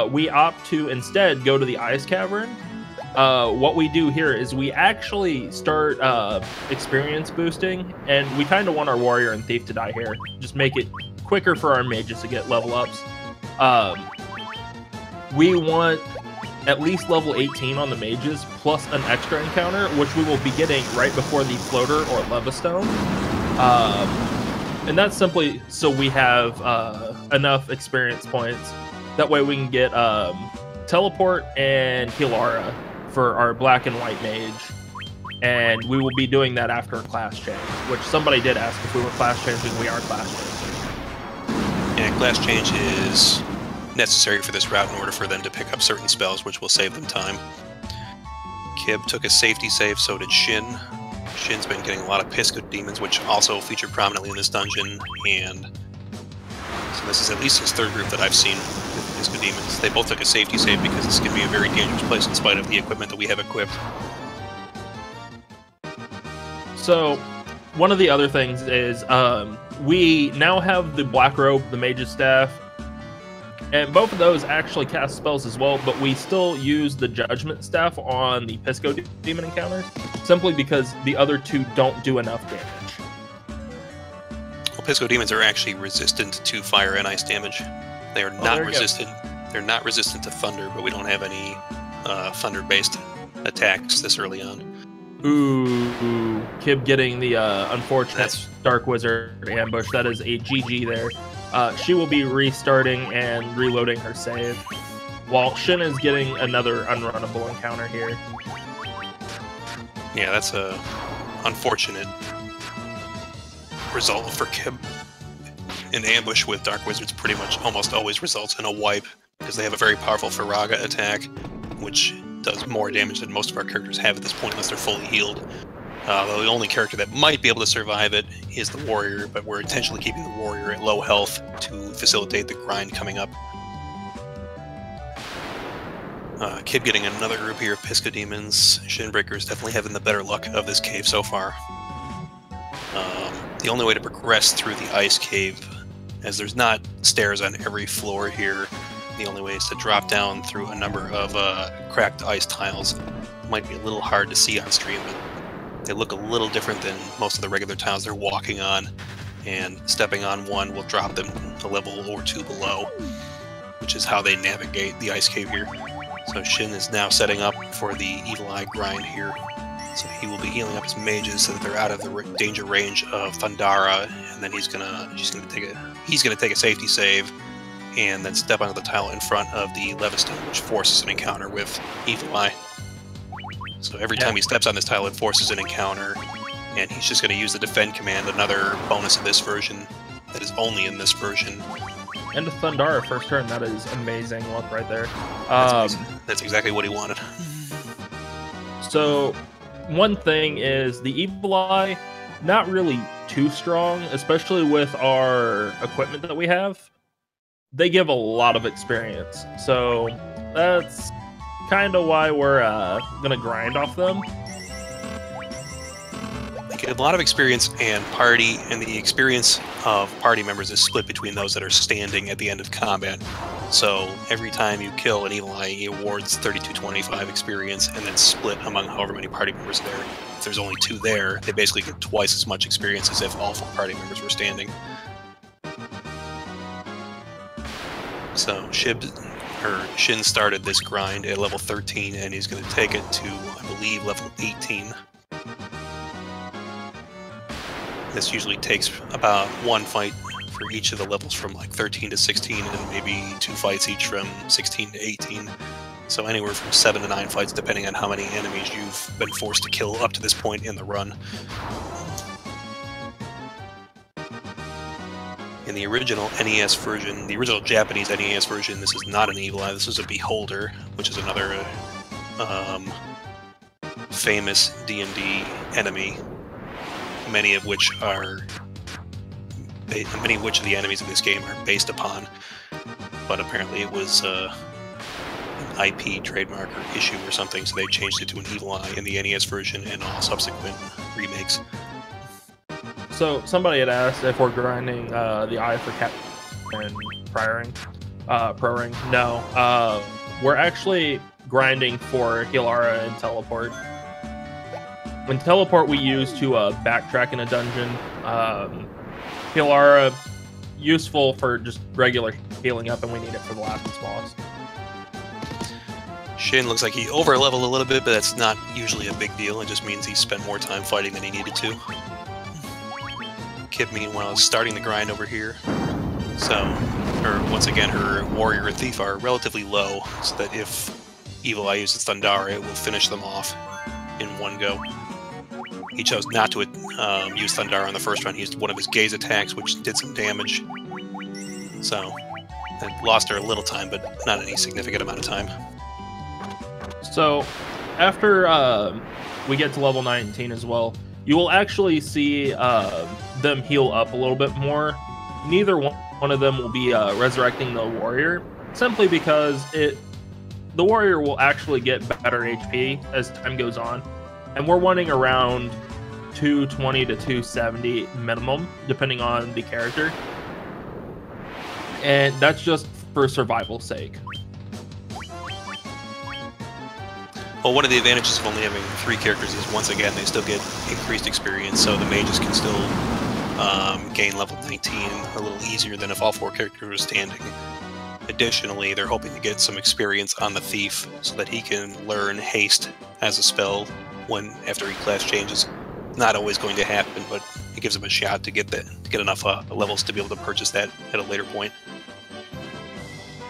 We opt to instead go to the Ice Cavern. What we do here is we actually start experience boosting, and we kind of want our warrior and thief to die here. Just make it quicker for our mages to get level ups. We want at least level 18 on the mages, plus an extra encounter, which we will be getting right before the floater or levistone. And that's simply so we have enough experience points. That way we can get Teleport and Hilara for our black and white mage. And we will be doing that after a class change, which somebody did ask if we were class changing. We are class changing. And class change is necessary for this route in order for them to pick up certain spells, which will save them time. Kib took a safety save, so did Shin. Shin's been getting a lot of Pisco demons, which also feature prominently in this dungeon, and so this is at least his third group that I've seen with Pisco demons. They both took a safety save because this can be a very dangerous place in spite of the equipment that we have equipped. So, one of the other things is we now have the Black Robe, the Mage's Staff, and both of those actually cast spells as well, but we still use the Judgment Staff on the Pisco Demon encounters, simply because the other two don't do enough damage. Well, Pisco Demons are actually resistant to fire and ice damage. They are not resistant. They're not resistant to thunder, but we don't have any thunder-based attacks this early on. Ooh, Kib getting the unfortunate Dark Wizard ambush. That is a GG there. She will be restarting and reloading her save, while Shin is getting another unrunnable encounter here. Yeah, that's a unfortunate result for Kib. An ambush with Dark Wizards pretty much almost always results in a wipe, because they have a very powerful Faraga attack, which does more damage than most of our characters have at this point unless they're fully healed. Though the only character that might be able to survive it is the Warrior, but we're intentionally keeping the Warrior at low health to facilitate the grind coming up. Kib getting another group here of Pisco Demons. Shinbreaker is definitely having the better luck of this cave so far. The only way to progress through the ice cave, as there's not stairs on every floor here, the only way is to drop down through a number of cracked ice tiles. Might be a little hard to see on stream, but they look a little different than most of the regular tiles they're walking on, and stepping on one will drop them a level or two below, which is how they navigate the ice cave here. So Shin is now setting up for the Evil Eye grind here. So he will be healing up his mages so that they're out of the danger range of Thundara, and then he's gonna take a safety save, and then step onto the tile in front of the Levistone, which forces an encounter with Evil Eye. So every time he steps on this tile, it forces an encounter, and he's just going to use the defend command, another bonus of this version that is only in this version. And the Thundara first turn, that is amazing look right there. That's exactly what he wanted. So, one thing is the Evil Eye, not really too strong, especially with our equipment that we have. They give a lot of experience, so that's kind of why we're gonna grind off them. They get a lot of experience and the experience of party members is split between those that are standing at the end of combat. So every time you kill an Evil Eye, he awards 3225 experience, and then split among however many party members there. If there's only two there, they basically get twice as much experience as if all four party members were standing. So Shin started this grind at level 13, and he's going to take it to, I believe, level 18. This usually takes about one fight for each of the levels from like 13 to 16, and maybe 2 fights each from 16 to 18. So anywhere from 7 to 9 fights, depending on how many enemies you've been forced to kill up to this point in the run. In the original NES version, the original Japanese NES version, this is not an Evil Eye, this is a Beholder, which is another famous D&D enemy, many of which of the enemies in this game are based upon, but apparently it was an IP trademark or issue or something, so they changed it to an Evil Eye in the NES version and all subsequent remakes. So somebody had asked if we're grinding the Eye for Cap and Proring. No, we're actually grinding for Hilara and Teleport. When Teleport we use to backtrack in a dungeon. Hilara, useful for just regular healing up, and we need it for the last boss. Shin looks like he over-leveled a little bit, but that's not usually a big deal. It just means he spent more time fighting than he needed to. Kib, meanwhile, is starting the grind over here. So, once again, her warrior and thief are relatively low, so that if Evil Eye uses Thundara, it will finish them off in one go. He chose not to use Thundara on the first run. He used one of his gaze attacks, which did some damage. So, that lost her a little time, but not any significant amount of time. So, after we get to level 19 as well, you will actually see them heal up a little bit more. Neither one of them will be resurrecting the warrior, simply because the warrior will actually get better HP as time goes on, and we're wanting around 220 to 270 minimum, depending on the character, and that's just for survival's sake. Well, one of the advantages of only having 3 characters is, once again, they still get increased experience, so the mages can still gain level 19 a little easier than if all 4 characters were standing. Additionally, they're hoping to get some experience on the thief so that he can learn haste as a spell after he class changes. Not always going to happen, but it gives him a shot to get enough levels to be able to purchase that at a later point.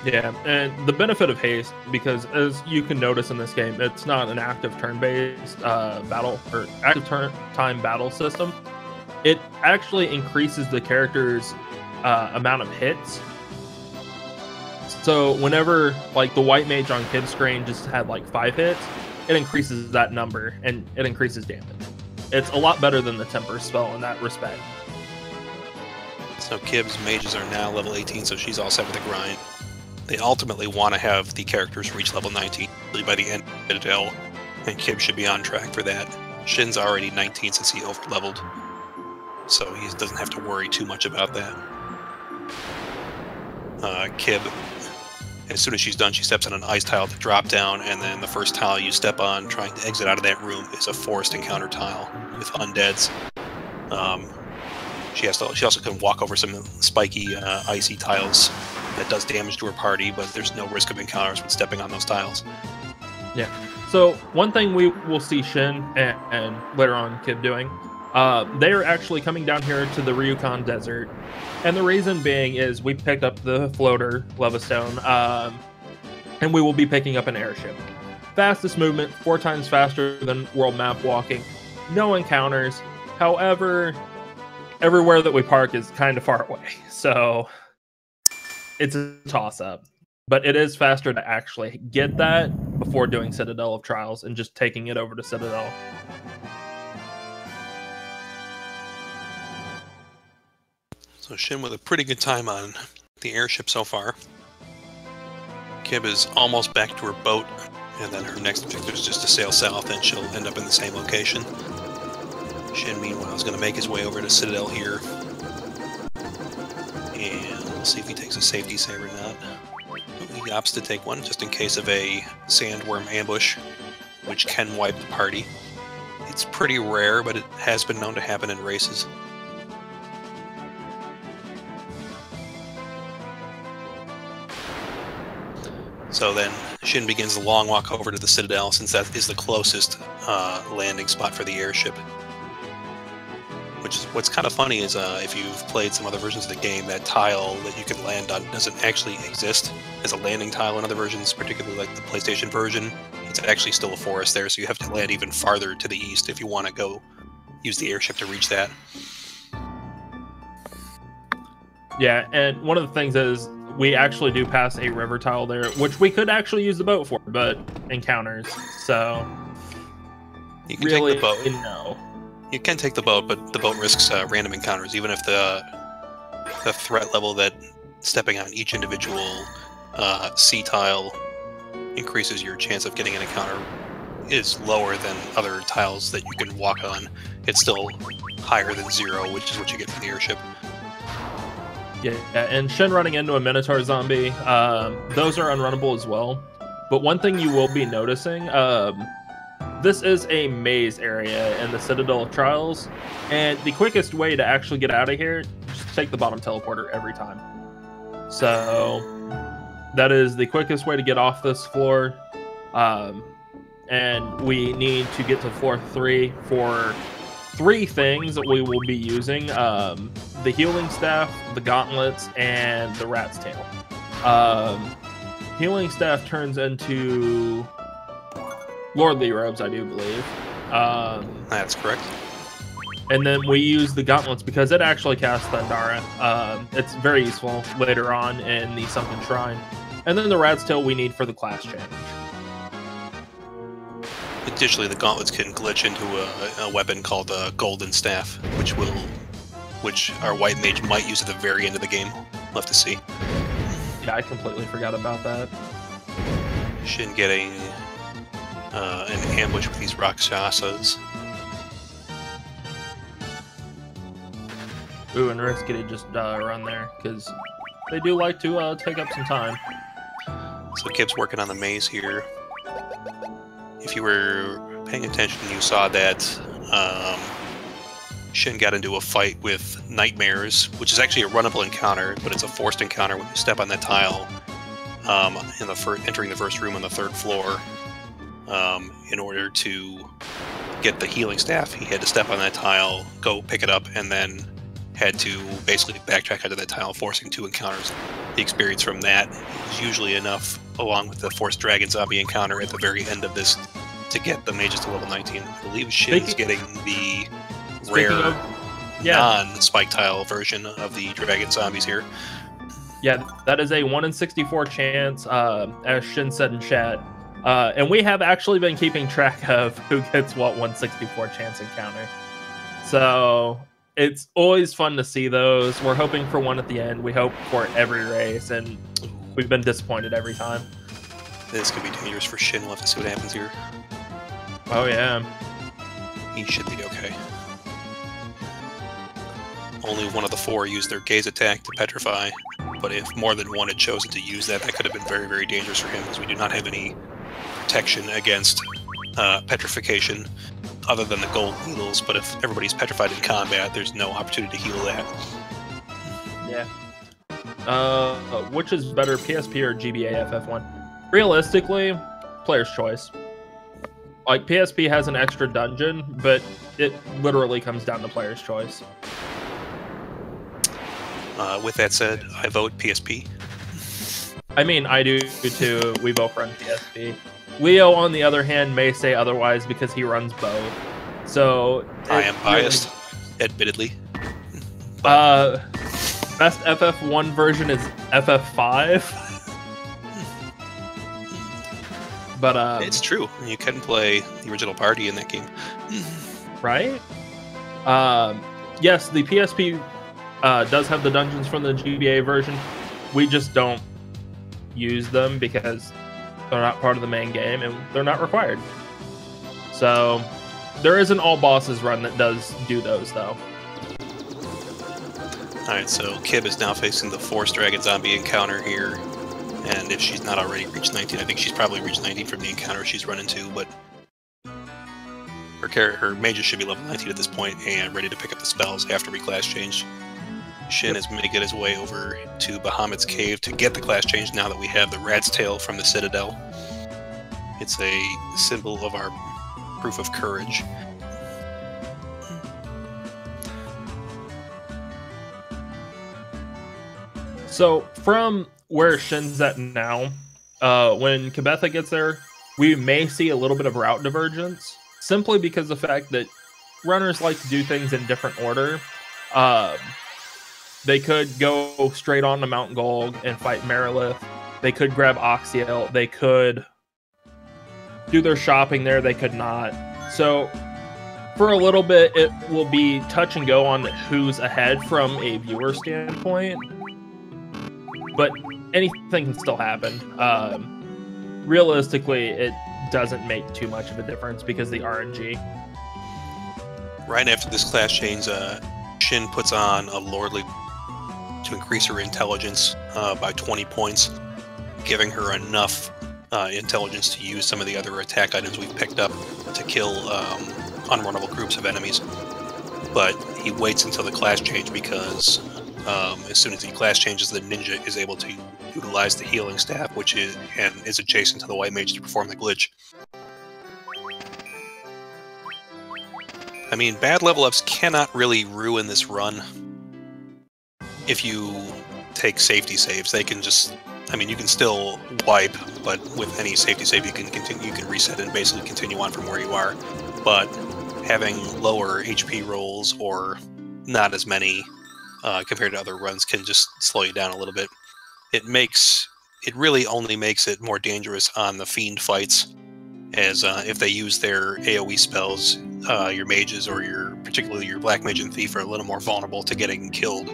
Yeah, and the benefit of haste, because as you can notice in this game, it's not an active turn-based battle or active time battle system. It actually increases the character's amount of hits. So whenever, like, the white mage on Kib's screen just had like 5 hits, it increases that number and it increases damage. It's a lot better than the Temper spell in that respect. So Kib's mages are now level 18, so she's all set with the grind. They ultimately want to have the characters reach level 19 by the end of Citadel, and Kib should be on track for that. Shin's already 19 since he over-leveled, so he doesn't have to worry too much about that. Kib, as soon as she's done, she steps on an ice tile to drop down, and then the first tile you step on trying to exit out of that room is a forced encounter tile with undeads. She also can walk over some spiky, icy tiles that does damage to her party, but there's no risk of encounters when stepping on those tiles. Yeah. So one thing we will see Shin and later on Kib doing, they are actually coming down here to the Ryukon Desert, and the reason being is we picked up the floater Levistone, and we will be picking up an airship. Fastest movement, 4 times faster than world map walking. No encounters. However, everywhere that we park is kind of far away, so it's a toss-up. But it is faster to actually get that before doing Citadel of Trials and just taking it over to Citadel. So Shin with a pretty good time on the airship so far. Kib is almost back to her boat, and then her next objective is just to sail south, and she'll end up in the same location. Shin, meanwhile, is going to make his way over to Citadel here. And we'll see if he takes a safety save or not. He opts to take one, just in case of a sandworm ambush, which can wipe the party. It's pretty rare, but it has been known to happen in races. So then Shin begins the long walk over to the Citadel, since that is the closest landing spot for the airship. Which is what's kind of funny is if you've played some other versions of the game, that tile that you can land on doesn't actually exist as a landing tile in other versions, particularly like the PlayStation version. It's actually still a forest there, so you have to land even farther to the east if you want to go use the airship to reach that. Yeah, and one of the things is we actually do pass a river tile there, which we could actually use the boat for, but encounters, so you can really, take the boat. No. You can take the boat, but the boat risks random encounters, even if the threat level that stepping on each individual sea tile increases your chance of getting an encounter is lower than other tiles that you can walk on. It's still higher than 0, which is what you get from the airship. Yeah, and Shin running into a Minotaur zombie, those are unrunnable as well. But one thing you will be noticing, this is a maze area in the Citadel of Trials, and the quickest way to actually get out of here is just take the bottom teleporter every time. So that is the quickest way to get off this floor, and we need to get to floor 3 for 3 things that we will be using: the healing staff, the gauntlets, and the rat's tail. Healing staff turns into lordly robes, I do believe. That's correct. And then we use the gauntlets because it actually casts Thundara. It's very useful later on in the Sunken Shrine. And then the rat's tail we need for the class change. Additionally, the gauntlets can glitch into a weapon called a Golden Staff, which our white mage might use at the very end of the game. We'll have to see. Yeah, I completely forgot about that. Shin getting an ambush with these Rakshasas. Ooh, and risky to just run there, because they do like to take up some time. So Kib's working on the maze here. If you were paying attention, you saw that Shin got into a fight with Nightmares, which is actually a runnable encounter, but it's a forced encounter when you step on that tile entering the first room on the 3rd floor. In order to get the healing staff, he had to step on that tile, go pick it up, and then had to basically backtrack onto that tile, forcing 2 encounters. The experience from that is usually enough, along with the Forced Dragon Zombie encounter at the very end of this, to get the mages to level 19. I believe Shin's getting the rare non-spike tile version of the Dragon Zombies here. Yeah, that is a 1 in 64 chance, as Shin said in chat. And we have actually been keeping track of who gets what 164 chance encounter. So it's always fun to see those. We're hoping for one at the end. We hope for every race, and we've been disappointed every time. This could be dangerous for Shin. We'll have to see what happens here. Oh, yeah. He should be okay. Only one of the 4 used their gaze attack to petrify, but if more than one had chosen to use that, that could have been very, very dangerous for him, because we do not have any protection against petrification other than the gold needles, but if everybody's petrified in combat, there's no opportunity to heal that. Yeah. Which is better, PSP or GBA FF1? Realistically, player's choice. Like, PSP has an extra dungeon, but it literally comes down to player's choice. With that said, I vote PSP. I mean, I do too. We both run PSP. Leo, on the other hand, may say otherwise because he runs both. So I am biased, admittedly. Best FF1 version is FF5. But it's true. You can play the original party in that game. Right? Yes, the PSP does have the dungeons from the GBA version. We just don't use them because they're not part of the main game and they're not required. So there is an all bosses run that does do those, though. Alright, so Kib is now facing the Force Dragon Zombie encounter here. And if she's not already reached 19, I think she's probably reached 19 from the encounter she's run into, but her mages should be level 19 at this point and ready to pick up the spells after we class change. Shin is making his way over to Bahamut's Cave to get the class change now that we have the Rat's Tail from the Citadel. It's a symbol of our proof of courage. So, from where Shin's at now, when Kibetha gets there, we may see a little bit of route divergence, simply because of the fact that runners like to do things in different order. They could go straight on to Mount Gold and fight Merilith. They could grab Oxiel. They could do their shopping there. They could not. So for a little bit, it will be touch and go on who's ahead from a viewer standpoint. But anything can still happen. Realistically, it doesn't make too much of a difference because the RNG. Right after this class change, Shin puts on a Lordly to increase her intelligence by 20 points, giving her enough intelligence to use some of the other attack items we've picked up to kill unrunnable groups of enemies. But he waits until the class change because as soon as he class changes, the ninja is able to utilize the healing staff, which is adjacent to the white mage to perform the glitch. I mean, bad level ups cannot really ruin this run. If you take safety saves, they can just... I mean, you can still wipe, but with any safety save, you can continue. You can reset and basically continue on from where you are. But having lower HP rolls or not as many compared to other runs can just slow you down a little bit. It really only makes it more dangerous on the fiend fights, as if they use their AoE spells, your mages or particularly your black mage and thief are a little more vulnerable to getting killed,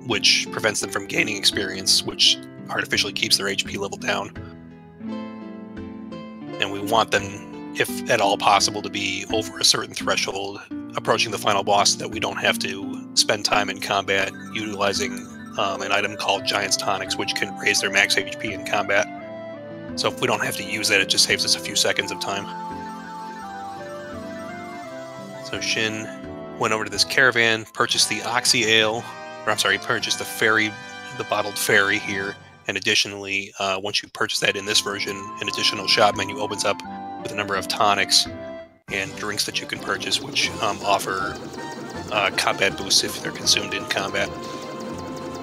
which prevents them from gaining experience, which artificially keeps their HP level down. And we want them, if at all possible, to be over a certain threshold approaching the final boss, so that we don't have to spend time in combat utilizing an item called Giant's Tonics, which can raise their max HP in combat. So if we don't have to use that, it just saves us a few seconds of time. So Shin went over to this caravan, purchased the Oxy Ale, purchased the bottled fairy here, and additionally, once you purchase that in this version, an additional shop menu opens up with a number of tonics and drinks that you can purchase, which offer combat boosts if they're consumed in combat.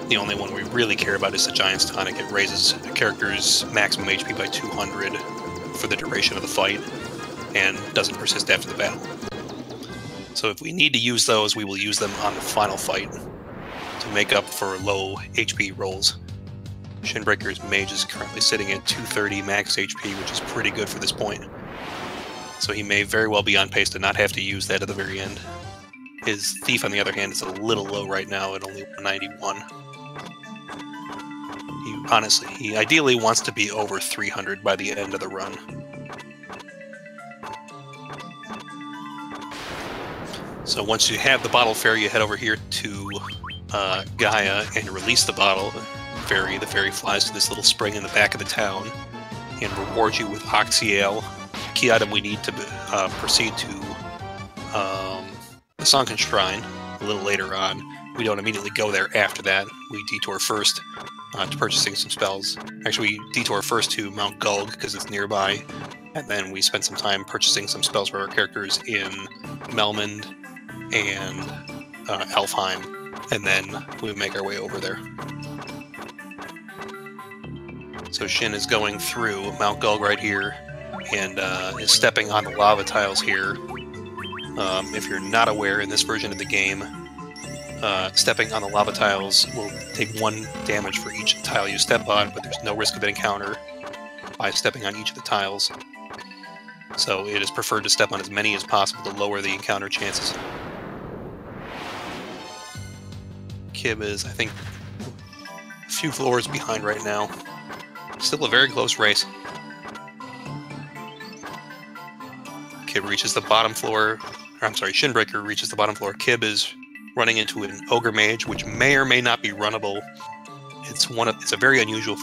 The only one we really care about is the Giant's Tonic. It raises a character's maximum HP by 200 for the duration of the fight, and doesn't persist after the battle. So if we need to use those, we will use them on the final fight to make up for low HP rolls. Shinbreaker's mage is currently sitting at 230 max HP, which is pretty good for this point. So he may very well be on pace to not have to use that at the very end. His thief, on the other hand, is a little low right now at only 191. He ideally wants to be over 300 by the end of the run. So once you have the bottle fairy, you head over here to Gaia and release the bottle fairy. The fairy flies to this little spring in the back of the town and rewards you with Oxyale, a key item we need to proceed to the Sunken Shrine a little later on. We don't immediately go there after that. We detour first to purchasing some spells. Actually, we detour first to Mount Gulg because it's nearby, and then we spend some time purchasing some spells for our characters in Melmond and Elfheim, and then we make our way over there. So Shin is going through Mount Gulg right here, and is stepping on the lava tiles here. If you're not aware, in this version of the game, stepping on the lava tiles will take 1 damage for each tile you step on, but there's no risk of an encounter by stepping on each of the tiles. So it is preferred to step on as many as possible to lower the encounter chances. Kib is, I think, a few floors behind right now. Still a very close race. Kib reaches the bottom floor. Shinbreaker reaches the bottom floor. Kib is running into an ogre mage, which may or may not be runnable. It's a very unusual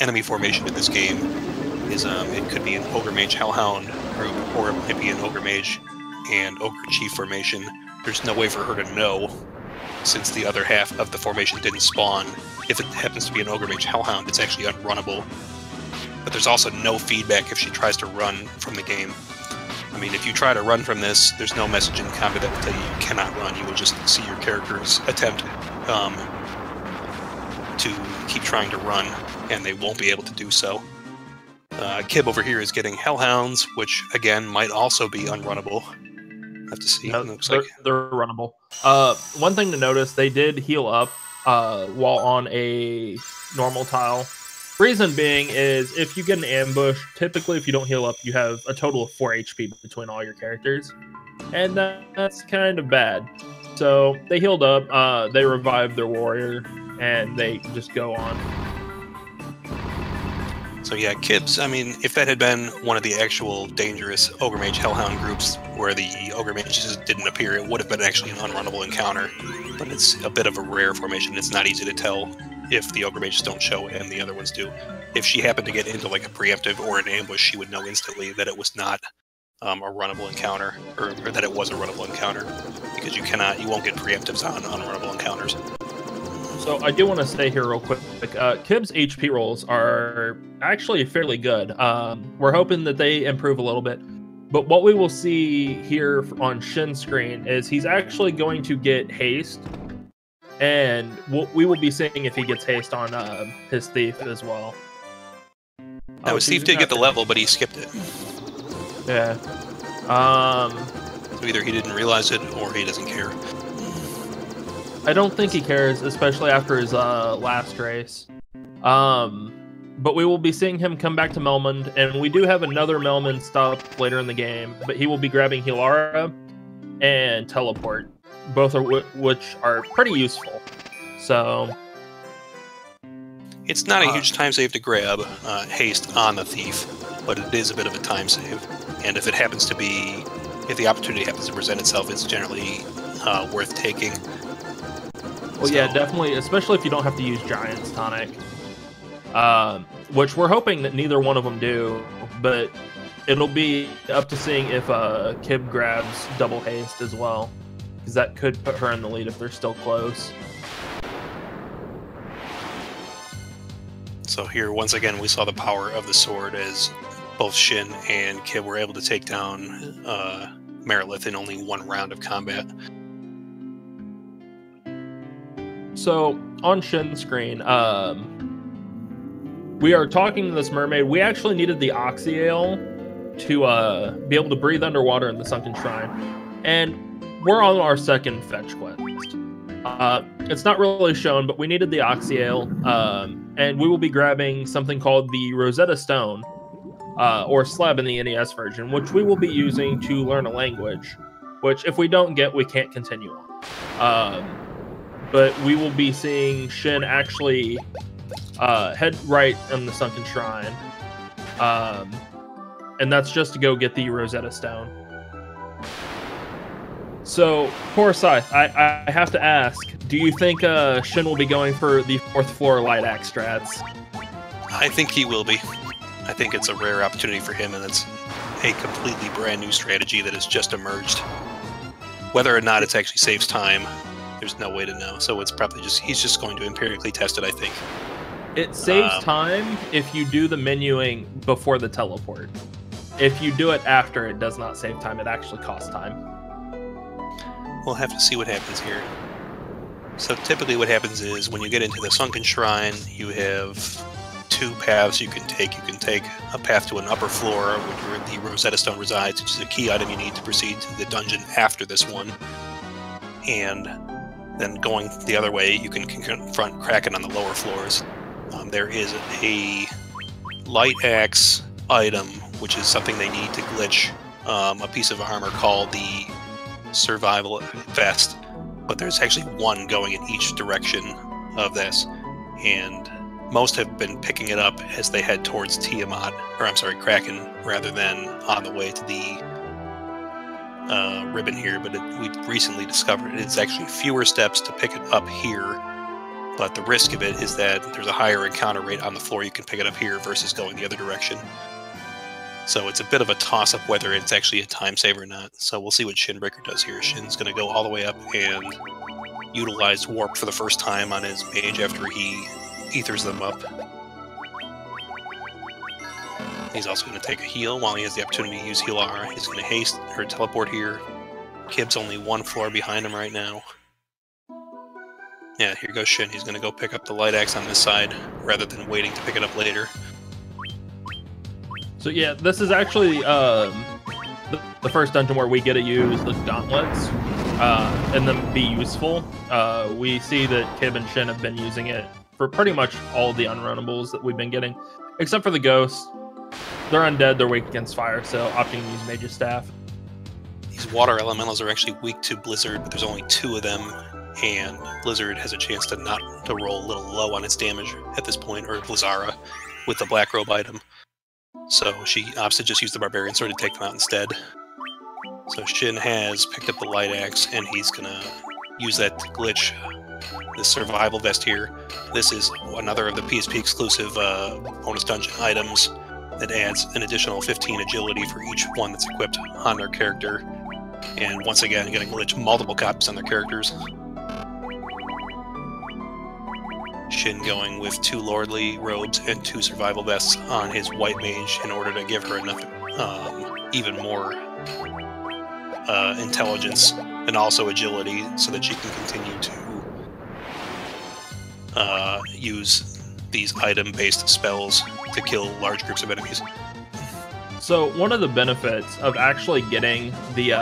enemy formation in this game. It could be an ogre mage hellhound group, or it might be an ogre mage and ogre chief formation. There's no way for her to know, since the other half of the formation didn't spawn. If it happens to be an ogre mage hellhound, it's actually unrunnable. But there's also no feedback if she tries to run from the game. I mean, if you try to run from this, there's no message in combat that will tell you you cannot run. You will just see your characters attempt to keep trying to run, and they won't be able to do so. Kib over here is getting hellhounds, which, again, might also be unrunnable. Have to see. No, they're runnable. One thing to notice, they did heal up while on a normal tile. Reason being is if you get an ambush, typically if you don't heal up, you have a total of 4 HP between all your characters. And that's kind of bad. So they healed up, they revived their warrior, and they just go on. So yeah, Kibs, I mean, if that had been one of the actual dangerous Ogre Mage Hellhound groups where the Ogre Mages didn't appear, it would have been actually an unrunnable encounter. But it's a bit of a rare formation. It's not easy to tell if the Ogre Mages don't show and the other ones do. If she happened to get into like a preemptive or an ambush, she would know instantly that it was not a runnable encounter, or that it was a runnable encounter, because you won't get preemptives on unrunnable encounters. So I do want to say here real quick, Kib's HP rolls are actually fairly good. We're hoping that they improve a little bit. But what we will see here on Shin's screen is he's actually going to get haste, and we will be seeing if he gets haste on his thief as well. Now, his thief did get the level, but he skipped it. Yeah. So either he didn't realize it, or he doesn't care. I don't think he cares, especially after his last race. But we will be seeing him come back to Melmond, and we do have another Melmond stop later in the game, but he will be grabbing Hilara and Teleport, both of which are pretty useful. So it's not a huge time save to grab haste on the thief, but it is a bit of a time save. And if the opportunity happens to present itself, it's generally worth taking. Well, yeah, definitely, especially if you don't have to use Giant's Tonic. Which we're hoping that neither one of them do, but it'll be up to seeing if Kib grabs double haste as well, because that could put her in the lead if they're still close. So here, once again, we saw the power of the sword as both Shin and Kib were able to take down Merilith in only one round of combat. So on Shin's screen, we are talking to this mermaid. We actually needed the Oxyale to be able to breathe underwater in the Sunken Shrine. And we're on our second fetch quest. It's not really shown, but we needed the Oxyale. And we will be grabbing something called the Rosetta Stone, or Slab in the NES version, which we will be using to learn a language, which if we don't get, we can't continue on. But we will be seeing Shin actually head right in the Sunken Shrine, and that's just to go get the Rosetta Stone. So, poor Scythe, I have to ask, do you think Shin will be going for the 4th floor light axe strats? I think he will be. I think it's a rare opportunity for him, and it's a completely brand new strategy that has just emerged. Whether or not it actually saves time, there's no way to know. So it's probably he's just going to empirically test it, I think. It saves time if you do the menuing before the teleport. If you do it after, it does not save time. It actually costs time. We'll have to see what happens here. So typically what happens is when you get into the Sunken Shrine, you have two paths you can take. You can take a path to an upper floor where the Rosetta Stone resides, which is a key item you need to proceed to the dungeon after this one. And then going the other way, you can confront Kraken on the lower floors. There is a light axe item, which is something they need to glitch a piece of armor called the Survival Vest. But there's actually one going in each direction of this, and most have been picking it up as they head towards Kraken, rather than on the way to the ribbon here. But we recently discovered it's actually fewer steps to pick it up here, but the risk of it is that there's a higher encounter rate on the floor you can pick it up here versus going the other direction. So it's a bit of a toss-up whether it's actually a time save or not. So we'll see what Shinbreaker does here. Shin's going to go all the way up and utilize Warp for the first time on his mage after he ethers them up. He's also going to take a heal while he has the opportunity to use Hilara. He's going to haste or teleport here. Kib's only one floor behind him right now. Yeah, here goes Shin. He's going to go pick up the light axe on this side rather than waiting to pick it up later. So yeah, this is actually the first dungeon where we get to use the gauntlets and them be useful. We see that Kib and Shin have been using it for pretty much all the unrunnables that we've been getting, except for the ghosts. They're undead, they're weak against fire, so opting to use Mage's Staff. These water elementals are actually weak to Blizzard, but there's only 2 of them, and Blizzard has a chance to roll a little low on its damage at this point, or Blizzara, with the Black Robe item. So she opts to just use the Barbarian Sword to take them out instead. So Shin has picked up the Light Axe, and he's going to use that to glitch the Survival Vest here. This is another of the PSP exclusive bonus dungeon items that adds an additional 15 agility for each one that's equipped on their character. And once again, going to glitch multiple copies on their characters. Shin going with 2 Lordly Robes and 2 Survival Vests on his White Mage in order to give her enough even more intelligence and also agility, so that she can continue to use these item-based spells to kill large groups of enemies. So one of the benefits of actually getting the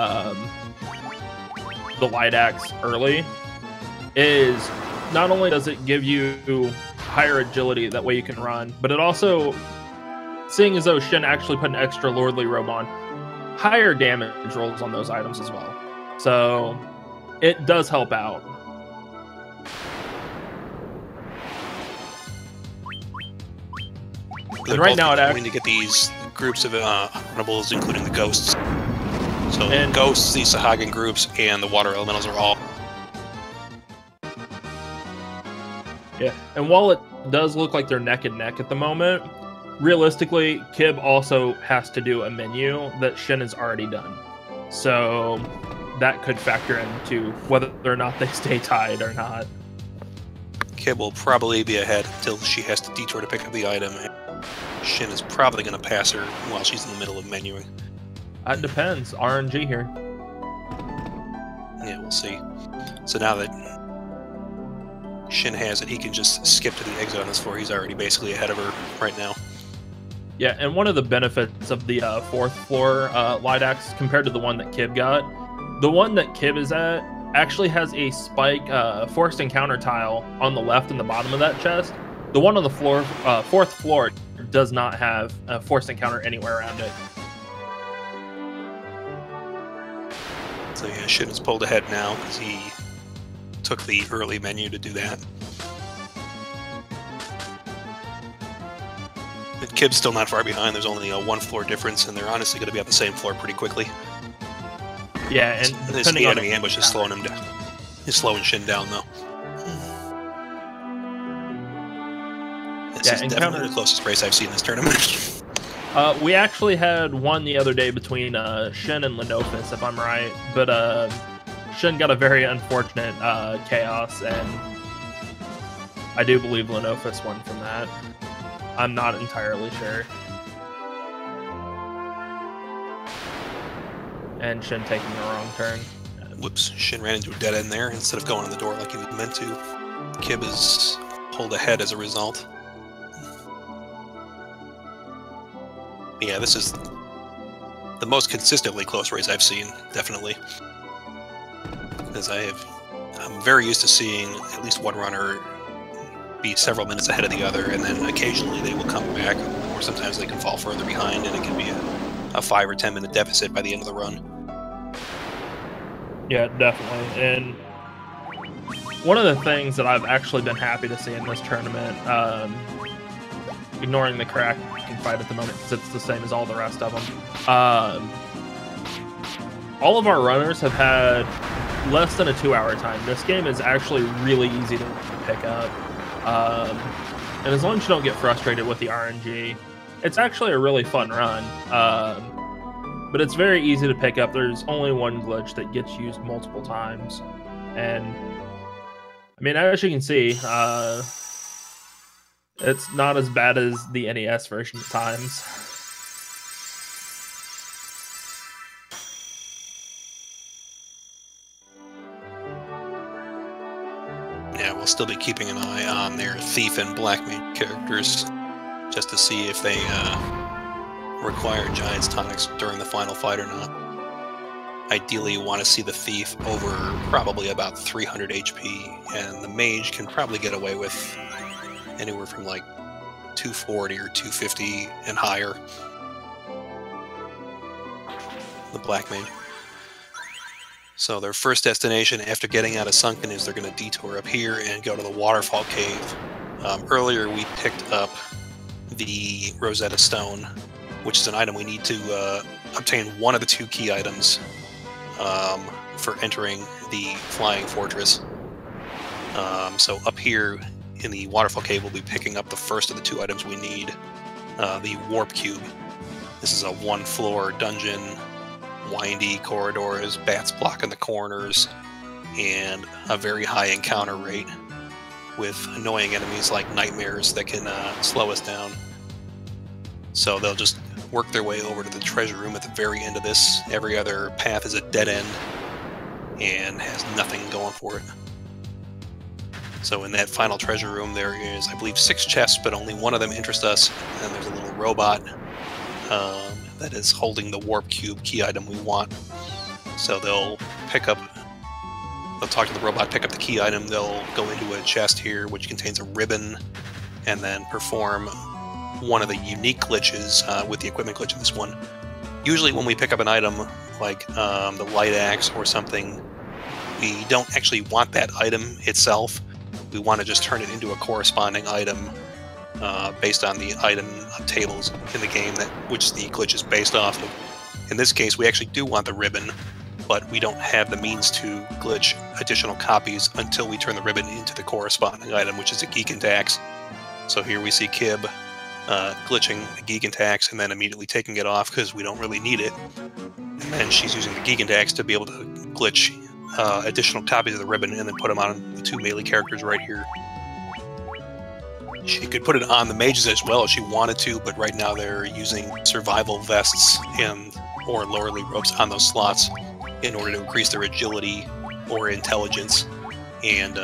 light axe early is not only does it give you higher agility, that way you can run, but it also, seeing as though Shin actually put an extra lordly robe on, higher damage rolls on those items as well. So it does help out. And right now, we need to get these groups of honorables, including the ghosts. So the ghosts, the Sahagin groups, and the water elementals are all. Yeah, and while it does look like they're neck and neck at the moment, realistically, Kib also has to do a menu that Shin has already done. So that could factor into whether or not they stay tied or not. Kib will probably be ahead until she has to detour to pick up the item. Shin is probably going to pass her while she's in the middle of menuing. It depends. RNG here. Yeah, we'll see. So now that Shin has it, he can just skip to the exit on this floor. He's already basically ahead of her right now. Yeah, and one of the benefits of the fourth floor light axe compared to the one that Kib got, the one that Kib is at actually has a spike forced encounter tile on the left and the bottom of that chest. The one on the floor, fourth floor, does not have a forced encounter anywhere around it. So yeah, Shin is pulled ahead now because he took the early menu to do that. But Kib's still not far behind. There's only a one floor difference, and they're honestly going to be on the same floor pretty quickly. Yeah, and this enemy ambush is slowing him down. He's slowing Shin down though. This is definitely the closest race I've seen this tournament. We actually had one the other day between Shin and Lenofis, if I'm right, but Shin got a very unfortunate chaos, and I do believe Lenofis won from that. I'm not entirely sure. And Shin taking the wrong turn. Whoops, Shin ran into a dead end there instead of going in the door like he was meant to. Kib is pulled ahead as a result. Yeah, this is the most consistently close race I've seen, definitely. Because I'm very used to seeing at least one runner be several minutes ahead of the other, and then occasionally they will come back, or sometimes they can fall further behind, and it can be a 5 or 10 minute deficit by the end of the run. Yeah, definitely. And one of the things that I've actually been happy to see in this tournament, ignoring the crack fight at the moment because it's the same as all the rest of them, all of our runners have had less than a 2-hour time. This game is actually really easy to pick up, and as long as you don't get frustrated with the RNG, it's actually a really fun run. But it's very easy to pick up. There's only one glitch that gets used multiple times, and I mean, as you can see, it's not as bad as the NES version at times. Yeah, we'll still be keeping an eye on their Thief and Black Mage characters, just to see if they require Giant's Tonics during the final fight or not. Ideally, you want to see the Thief over probably about 300 HP, and the Mage can probably get away with anywhere from like 240 or 250 and higher. The Black Mage. So their first destination after getting out of Sunken is they're going to detour up here and go to the Waterfall Cave. Earlier we picked up the Rosetta Stone, which is an item we need to obtain one of the 2 key items for entering the Flying Fortress. So up here in the Waterfall Cave, we'll be picking up the first of the 2 items we need, the Warp Cube. This is a 1-floor dungeon, windy corridors, bats blocking the corners, and a very high encounter rate with annoying enemies like nightmares that can slow us down. So they'll just work their way over to the treasure room at the very end of this. Every other path is a dead end and has nothing going for it. So in that final treasure room, there is, I believe, 6 chests, but only one of them interests us. And there's a little robot that is holding the warp cube key item we want. So they'll talk to the robot, pick up the key item, they'll go into a chest here, which contains a ribbon, and then perform one of the unique glitches with the equipment glitch of this one. Usually when we pick up an item, like the light axe or something, we don't actually want that item itself. We want to just turn it into a corresponding item based on the item tables in the game, which the glitch is based off of. In this case, we actually do want the ribbon, but we don't have the means to glitch additional copies until we turn the ribbon into the corresponding item, which is a Geek and Tax. So here we see Kib glitching the Geek and Tax and then immediately taking it off because we don't really need it. And then she's using the Geek and Tax to be able to glitch additional copies of the ribbon and then put them on the 2 melee characters right here. She could put it on the mages as well if she wanted to, but right now they're using survival vests or lowerly ropes on those slots in order to increase their agility or intelligence. And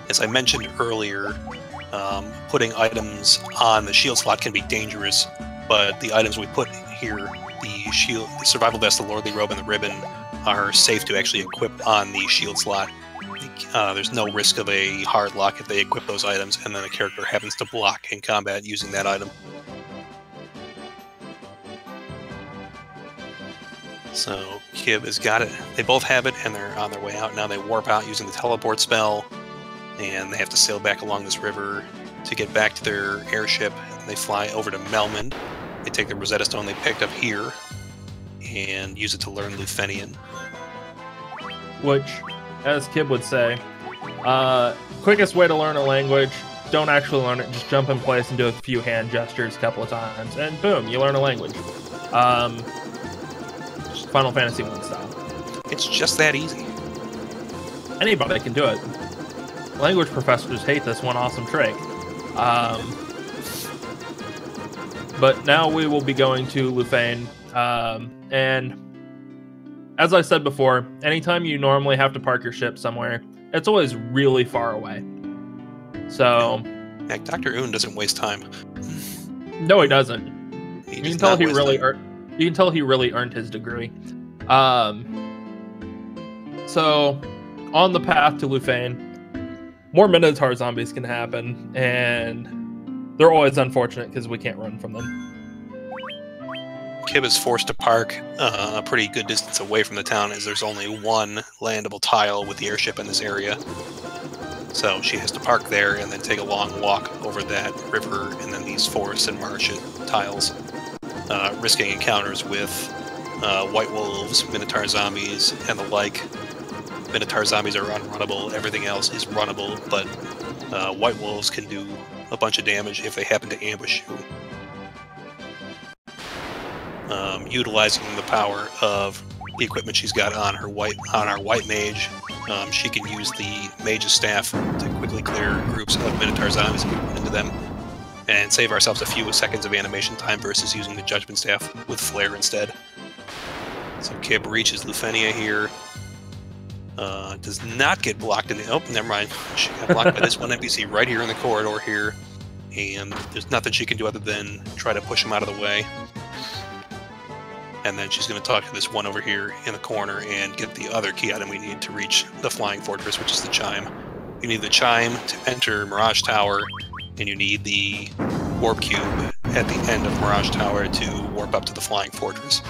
as I mentioned earlier, putting items on the shield slot can be dangerous, but the items we put here, the survival vest, the lowerly robe, and the ribbon, are safe to actually equip on the shield slot. There's no risk of a hard lock if they equip those items and then a character happens to block in combat using that item. So Kib has got it. They both have it and they're on their way out. Now they warp out using the teleport spell and they have to sail back along this river to get back to their airship. They fly over to Melmond. They take the Rosetta Stone they picked up here and use it to learn Luthenian. Which, as Kib would say, quickest way to learn a language, don't actually learn it, just jump in place and do a few hand gestures a couple of times, and boom, you learn a language. Final Fantasy 1 style. It's just that easy. Anybody can do it. Language professors hate this one awesome trick. But now we will be going to Luthane, and as I said before, anytime you normally have to park your ship somewhere, it's always really far away. So, yeah, Dr. Un doesn't waste time. No, he doesn't. You can tell he really earned his degree. So, on the path to Luthane, more Minotaur zombies can happen, and they're always unfortunate because we can't run from them. Kib is forced to park a pretty good distance away from the town as there's only one landable tile with the airship in this area. So she has to park there and then take a long walk over that river and then these forests and marsh tiles, risking encounters with white wolves, Minotaur zombies, and the like. Minotaur zombies are unrunnable, everything else is runnable, but white wolves can do a bunch of damage if they happen to ambush you. Utilizing the power of the equipment she's got on our white mage, she can use the mage's staff to quickly clear groups of Minotaur zombies if we run into them, and save ourselves a few seconds of animation time versus using the judgment staff with flare instead. So Kib reaches Luthenia here. Does not get blocked in the... Oh, never mind. She got blocked by this one NPC right here in the corridor here, and there's nothing she can do other than try to push him out of the way. And then she's going to talk to this one over here in the corner and get the other key item we need to reach the Flying Fortress, which is the Chime. You need the Chime to enter Mirage Tower, and you need the Warp Cube at the end of Mirage Tower to warp up to the Flying Fortress.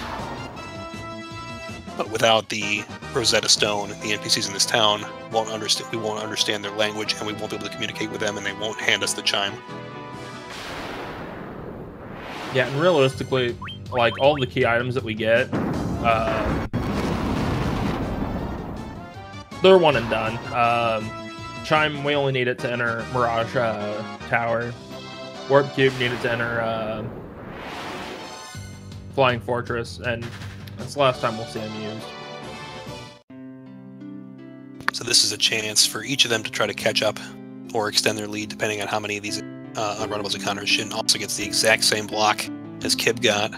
But without the Rosetta Stone, the NPCs in this town won't understand. We won't understand their language, and we won't be able to communicate with them, and they won't hand us the Chime. Yeah, and realistically, like, all the key items that we get, they're one and done. Chime, we only need it to enter Mirage Tower. Warp Cube needed to enter Flying Fortress, and that's the last time we'll see them used. So this is a chance for each of them to try to catch up or extend their lead, depending on how many of these unrunnables encounters. Shin also gets the exact same block as Kib got.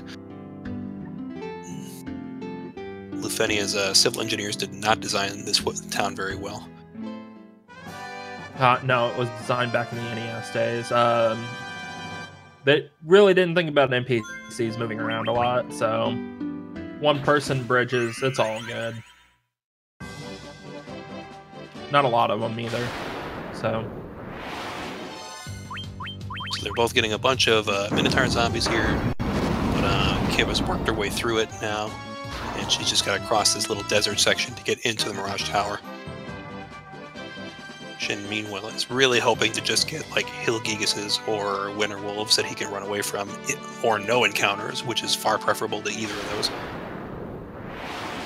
Lufenia's civil engineers did not design this town very well. No, it was designed back in the NES days. They really didn't think about NPCs moving around a lot, so one-person bridges, it's all good. Not a lot of them either, so they're both getting a bunch of Minotaur zombies here, but Kib has worked her way through it now, and she's just got to cross this little desert section to get into the Mirage Tower. Shin, meanwhile, is really hoping to just get like Hill Gigases or Winter Wolves that he can run away from, or no encounters, which is far preferable to either of those.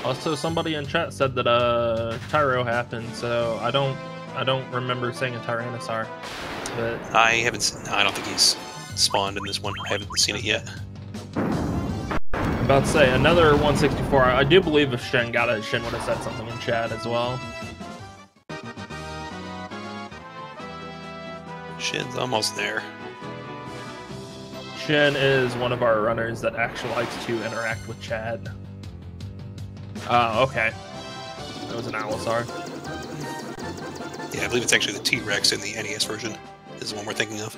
Also, somebody in chat said that Tyro happened, so I don't remember seeing a Tyrannosaur. But I haven't seen, I don't think he's spawned in this one. I haven't seen it yet. I'm about to say another 164. I do believe if Shin got it, Shin would have said something in chat as well. Shin's almost there. Shin is one of our runners that actually likes to interact with chat. Okay. That was an Allosaur. Yeah, I believe it's actually the T-Rex in the NES version is the one we're thinking of.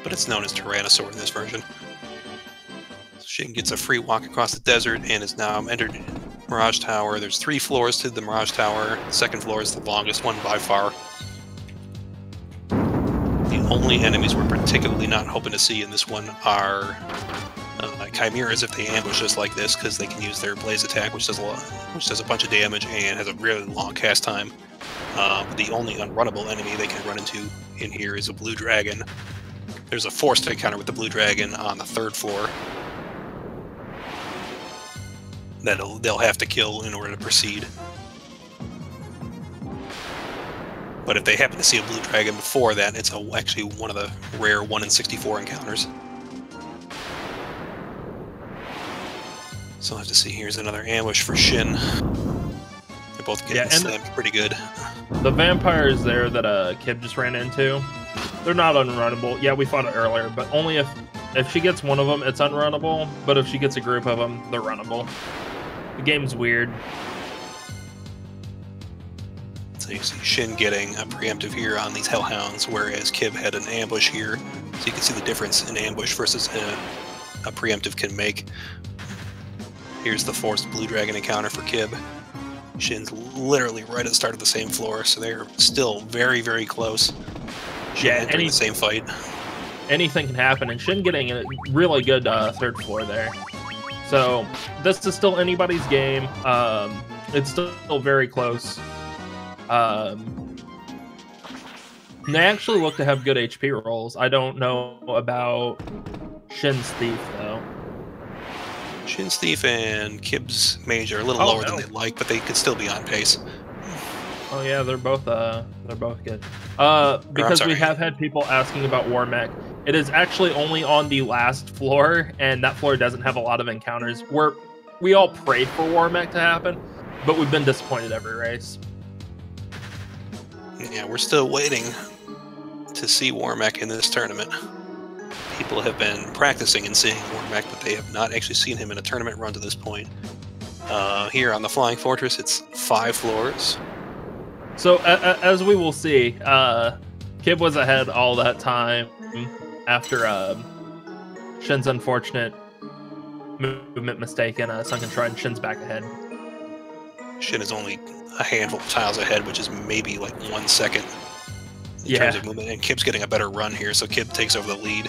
But it's known as Tyrannosaur in this version. So Shin gets a free walk across the desert and is now entered Mirage Tower. There's 3 floors to the Mirage Tower. The second floor is the longest one by far. The only enemies we're particularly not hoping to see in this one are Chimeras if they ambush us like this, because they can use their blaze attack, which does a bunch of damage and has a really long cast time. But the only unrunnable enemy they can run into in here is a blue dragon. There's a forced encounter with the blue dragon on the 3rd floor that they'll have to kill in order to proceed. But if they happen to see a blue dragon before that, it's actually one of the rare 1 in 64 encounters. So I'll have to see. Here's another ambush for Shin. They're both getting slammed pretty good. The vampires there that Kib just ran into, they're not unrunnable. Yeah, we fought it earlier, but only if she gets one of them, it's unrunnable. But if she gets a group of them, they're runnable. The game's weird. So you see Shin getting a preemptive here on these Hellhounds, whereas Kib had an ambush here. So you can see the difference in ambush versus a preemptive can make. Here's the forced blue dragon encounter for Kib. Shin's literally right at the start of the same floor, so they're still very, very close. Shin entering the same fight. Anything can happen, and Shin getting a really good 3rd floor there. So this is still anybody's game. It's still very close. They actually look to have good HP rolls. I don't know about Shin's Thief, though. Shin's Thief and Kib's Mage are a little lower than they'd like, but they could still be on pace. Oh yeah, they're both good. Because we have had people asking about War Mech. It is actually only on the last floor, and that floor doesn't have a lot of encounters. We all prayed for War Mech to happen, but we've been disappointed every race. Yeah, we're still waiting to see War Mech in this tournament. People have been practicing and seeing War Mech, but they have not actually seen him in a tournament run to this point. Here on the Flying Fortress, it's 5 floors. So, as we will see, Kib was ahead all that time after Shin's unfortunate movement mistake and Sunken Shrine. Shin's back ahead. Shin is only a handful of tiles ahead, which is maybe like 1 second in terms of movement, and Kib's getting a better run here, so Kib takes over the lead.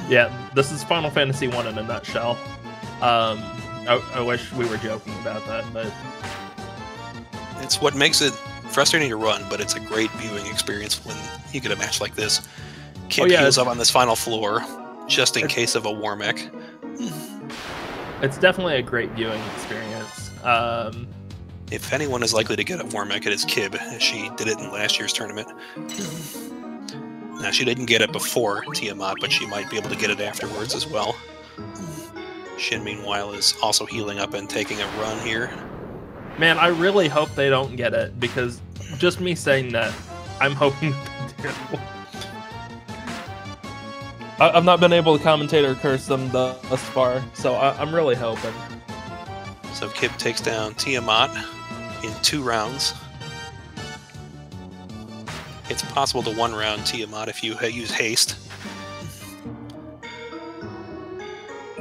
Yeah, this is Final Fantasy 1 in a nutshell. I wish we were joking about that, but it's what makes it frustrating to run, but it's a great viewing experience when you get a match like this. Kib heals up on this final floor, just in case of a War Mech. It's definitely a great viewing experience. If anyone is likely to get a War Mech, it is Kib. She did it in last year's tournament. Now, she didn't get it before Tiamat, but she might be able to get it afterwards as well. Shin, meanwhile, is also healing up and taking a run here. Man, I really hope they don't get it, because just me saying that, I'm hoping they do. I've not been able to commentate or curse them thus far, so I'm really hoping. So Kib takes down Tiamat in 2 rounds. It's possible to 1-round Tiamat if you use haste.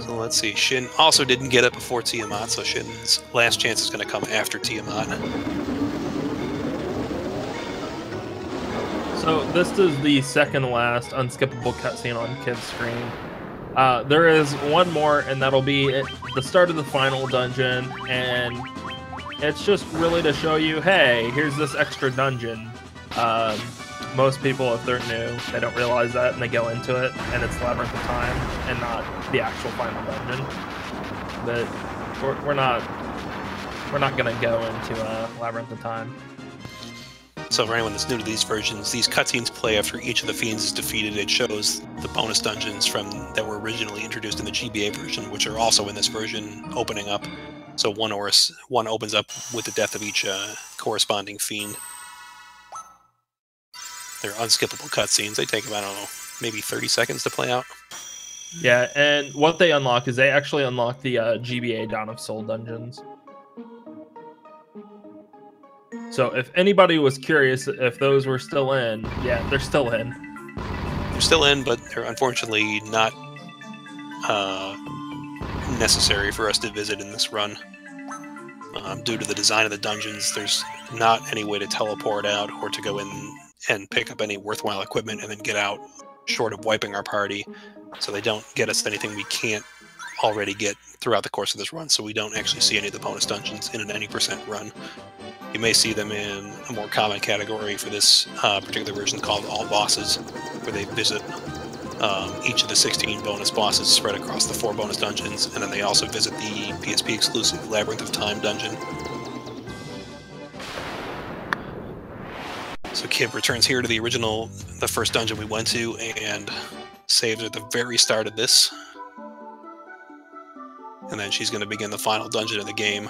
So let's see. Shin also didn't get it before Tiamat, so Shin's last chance is going to come after Tiamat. So this is the second last unskippable cutscene on Kib's screen. There is one more, and that'll be at the start of the final dungeon, and it's just really to show you, hey, here's this extra dungeon. Most people, if they're new, they don't realize that, and they go into it, and it's Labyrinth of Time, and not the actual final dungeon. But we're not gonna go into Labyrinth of Time. So for anyone that's new to these versions, these cutscenes play after each of the fiends is defeated. It shows the bonus dungeons that were originally introduced in the GBA version, which are also in this version, opening up. So one opens up with the death of each corresponding fiend. They're unskippable cutscenes. They take about, I don't know, maybe 30 seconds to play out. Yeah, and what they unlock is they actually unlock the GBA Dawn of Soul dungeons. So if anybody was curious if those were still in, yeah, they're still in. They're still in, but they're unfortunately not necessary for us to visit in this run. Due to the design of the dungeons, there's not any way to teleport out or to go in and pick up any worthwhile equipment and then get out, short of wiping our party. So they don't get us anything we can't already get throughout the course of this run, so we don't actually see any of the bonus dungeons in an any % run. You may see them in a more common category for this particular version called All Bosses, where they visit each of the 16 bonus bosses spread across the 4 bonus dungeons, and then they also visit the PSP exclusive Labyrinth of Time dungeon. So Kib returns here to the first dungeon we went to, and saves at the very start of this. And then she's going to begin the final dungeon of the game.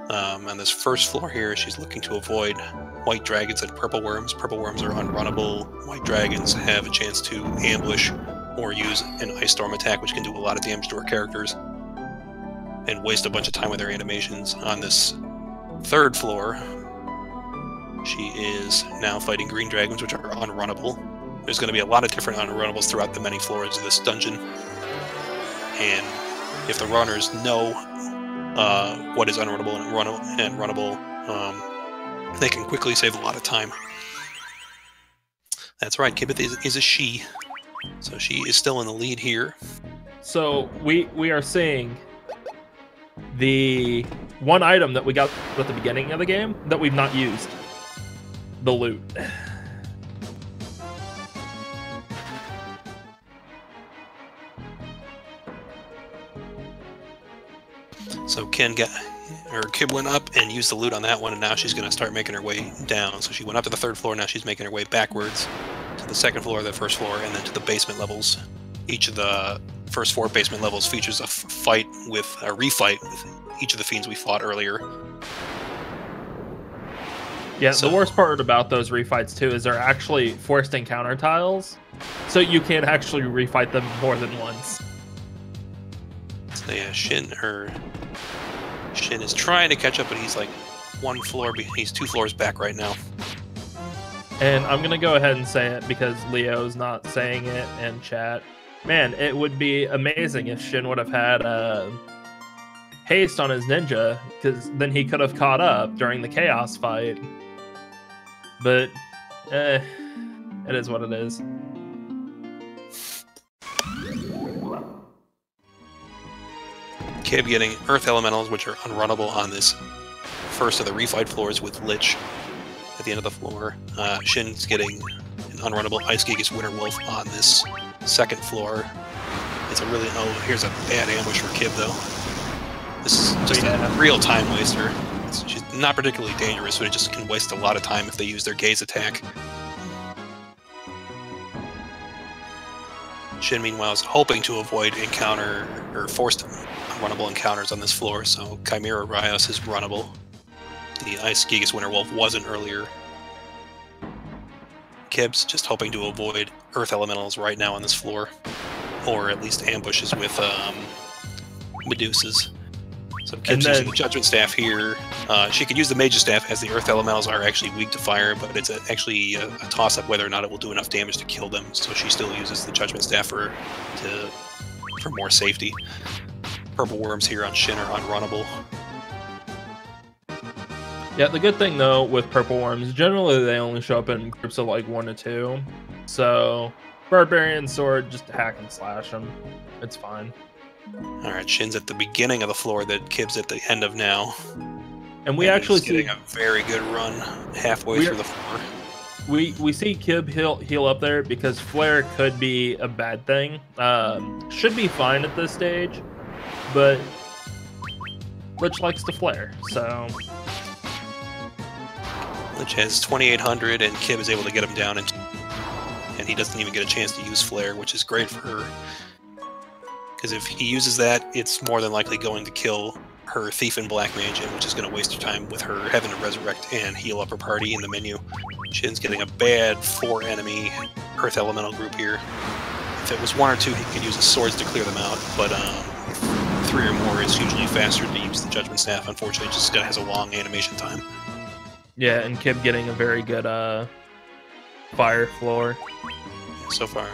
On this first floor here, she's looking to avoid white dragons and purple worms. Purple worms are unrunnable. White dragons have a chance to ambush or use an ice storm attack, which can do a lot of damage to her characters, and waste a bunch of time with their animations. On this third floor, she is now fighting green dragons, which are unrunnable. There's going to be a lot of different unrunnables throughout the many floors of this dungeon, and if the runners know what is unrunnable and runnable, they can quickly save a lot of time. That's right, Kibetha is a she, so she is still in the lead here. So we are seeing the one item that we got at the beginning of the game that we've not used, the loot. So Kib went up and used the loot on that one, and now she's going to start making her way down. So she went up to the third floor, now she's making her way backwards to the second floor, the first floor, and then to the basement levels. Each of the first 4 basement levels features a refight with each of the fiends we fought earlier. Yeah, so the worst part about those refights too is they're actually forced encounter tiles, so you can't actually refight them more than once. So yeah, Shin is trying to catch up, but he's like he's 2 floors back right now. And I'm gonna go ahead and say it because Leo's not saying it in chat. Man, it would be amazing if Shin would have had haste on his ninja, because then he could have caught up during the chaos fight. But it is what it is. Kib getting Earth Elementals, which are unrunnable on this first of the refight floors with Lich at the end of the floor. Shin's getting an unrunnable Ice Gigas Winter Wolf on this second floor. It's a really... Oh, here's a bad ambush for Kib, though. This is just a real time waster. She's not particularly dangerous, but it just can waste a lot of time if they use their gaze attack. Shin, meanwhile, is hoping to avoid forced unrunnable encounters on this floor, so Chimera Rios is runnable. The Ice Gigas Winter Wolf wasn't earlier. Kib's just hoping to avoid Earth Elementals right now on this floor, or at least ambushes with Medusas. So Kib's using the Judgment Staff here. She could use the Mage's Staff, as the Earth Elementals are actually weak to fire, but it's actually a toss-up whether or not it will do enough damage to kill them, so she still uses the Judgment Staff for more safety. Purple Worms here on Shin are unrunnable. Yeah, the good thing, though, with Purple Worms, generally they only show up in groups of like 1 to 2, so Barbarian Sword, just hack and slash them. It's fine. Alright, Shin's at the beginning of the floor that Kib's at the end of now. And we actually see getting a very good run halfway through the floor. We see Kib heal up there because Flare could be a bad thing. Should be fine at this stage, but Lich likes to flare, so... Lich has 2,800 and Kib is able to get him down, and he doesn't even get a chance to use Flare, which is great for her. Because if he uses that, it's more than likely going to kill her Thief and Black Mage, which is going to waste her time with her having to resurrect and heal up her party in the menu. Shin's getting a bad 4-enemy Earth Elemental group here. If it was 1 or 2, he could use his swords to clear them out, but 3 or more is usually faster to use the Judgment Staff. Unfortunately, it just has a long animation time. Yeah, and Kib getting a very good fire floor. So far.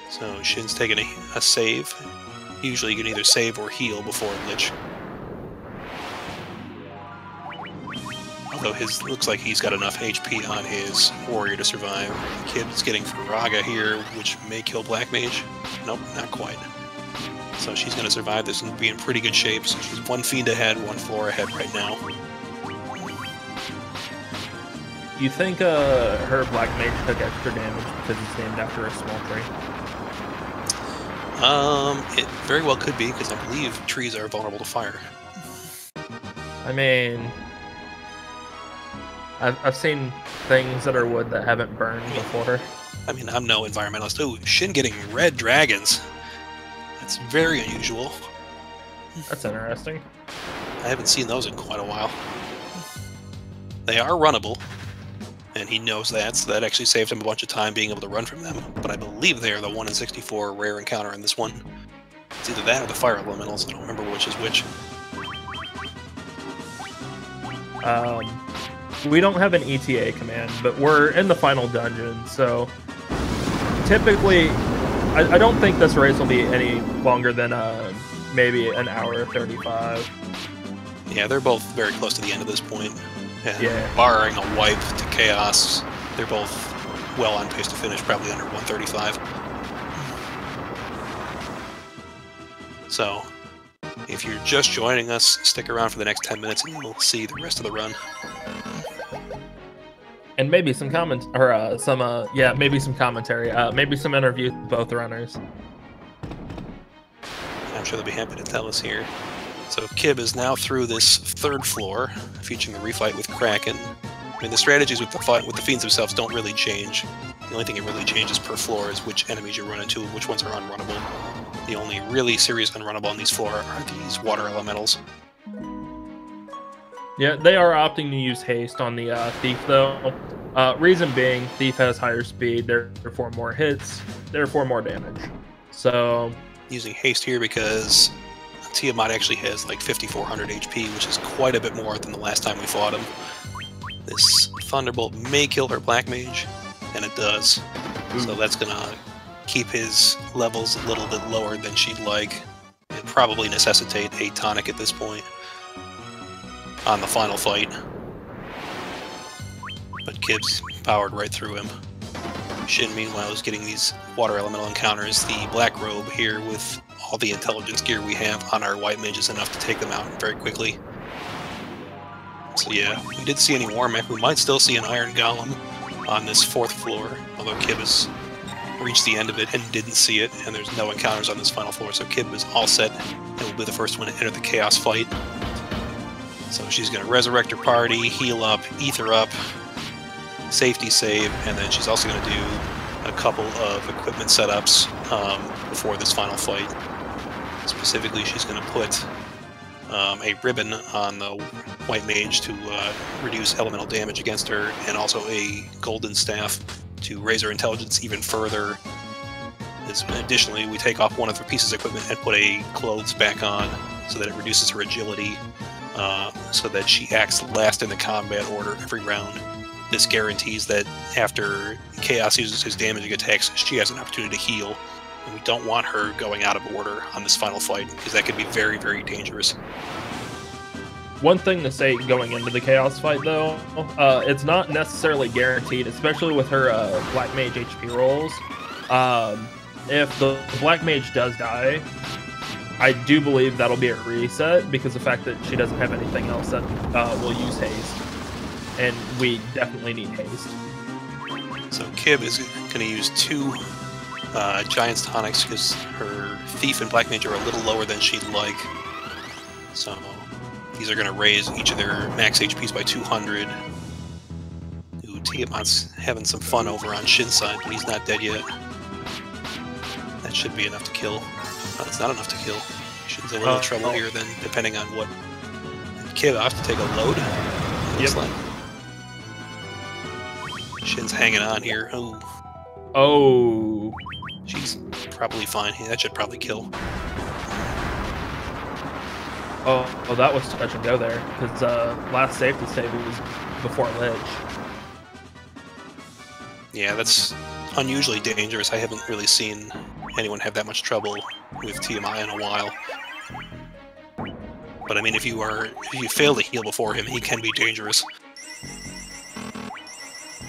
So Shin's taking a save. Usually you can either save or heal before Lich. Although looks like he's got enough HP on his warrior to survive. Kib's getting Faraga here, which may kill Black Mage. Nope, not quite. So she's going to survive this and be in pretty good shape. So she's 1 fiend ahead, 1 floor ahead right now. You think her Black Mage took extra damage because it's named after a small tree? It very well could be, because I believe trees are vulnerable to fire. I mean, I've seen things that are wood that haven't burned before. I mean, I'm no environmentalist. Oh, Shin getting red dragons. That's very unusual. That's interesting. I haven't seen those in quite a while. They are runnable, and he knows that, so that actually saved him a bunch of time being able to run from them. But I believe they are the 1 in 64 rare encounter in this one. It's either that or the fire elementals. I don't remember which is which. We don't have an ETA command, but we're in the final dungeon, so typically, I don't think this race will be any longer than maybe an hour 35. Yeah, they're both very close to the end of this point. Yeah. Barring a wipe to Chaos, they're both well on pace to finish, probably under 135. So, if you're just joining us, stick around for the next 10 minutes and we'll see the rest of the run. And maybe some comments, or maybe some commentary, maybe some interviews with both runners. I'm sure they'll be happy to tell us here. So Kib is now through this 3rd floor, featuring the refight with Kraken. I mean, the strategies with the fiends themselves don't really change. The only thing it really changes per floor is which enemies you run into and which ones are unrunnable. The only really serious unrunnable on these floor are these water elementals. Yeah, they are opting to use haste on the Thief, though. Reason being, Thief has higher speed, therefore more hits, therefore more damage. So, using haste here because Tiamat actually has like 5,400 HP, which is quite a bit more than the last time we fought him. This Thunderbolt may kill her Black Mage, and it does. So that's gonna keep his levels a little bit lower than she'd like, and probably necessitate a tonic at this point on the final fight. But Kib's powered right through him. Shin, meanwhile, is getting these water elemental encounters. The Black Robe here, with all the intelligence gear we have on our white mages, enough to take them out very quickly. So yeah, we did see any Warmech. We might still see an Iron Golem on this 4th floor, although Kib has reached the end of it and didn't see it, and there's no encounters on this final floor, so Kib is all set and will be the first one to enter the Chaos fight. So she's going to resurrect her party, heal up, ether up, safety save, and then she's also going to do a couple of equipment setups before this final fight. Specifically, she's going to put a ribbon on the white mage to reduce elemental damage against her, and also a golden staff to raise her intelligence even further. Additionally, we take off one of her pieces of equipment and put a clothes back on so that it reduces her agility, so that she acts last in the combat order every round. This guarantees that after Chaos uses his damaging attacks, she has an opportunity to heal. And we don't want her going out of order on this final fight, because that could be very, very dangerous. One thing to say going into the Chaos fight, though, it's not necessarily guaranteed, especially with her Black Mage HP rolls. If the Black Mage does die, I do believe that'll be a reset, because the fact that she doesn't have anything else that will use haste. And we definitely need haste. So Kib is going to use 2 Giant's Tonics, because her Thief and Black Mage are a little lower than she'd like. So these are going to raise each of their max HPs by 200. Ooh, Tiamat's having some fun over on Shin's side, but he's not dead yet. That should be enough to kill. No, it's not enough to kill. Shin's in a little trouble here then, depending on what... Kib, I have to take a load. Looks like. Shin's hanging on here. Ooh. Oh. She's probably fine. That should probably kill. Oh, that was touch and go there, because last safety save was before Lich. Yeah, that's unusually dangerous. I haven't really seen anyone have that much trouble with TMI in a while. But I mean, if you fail to heal before him, he can be dangerous.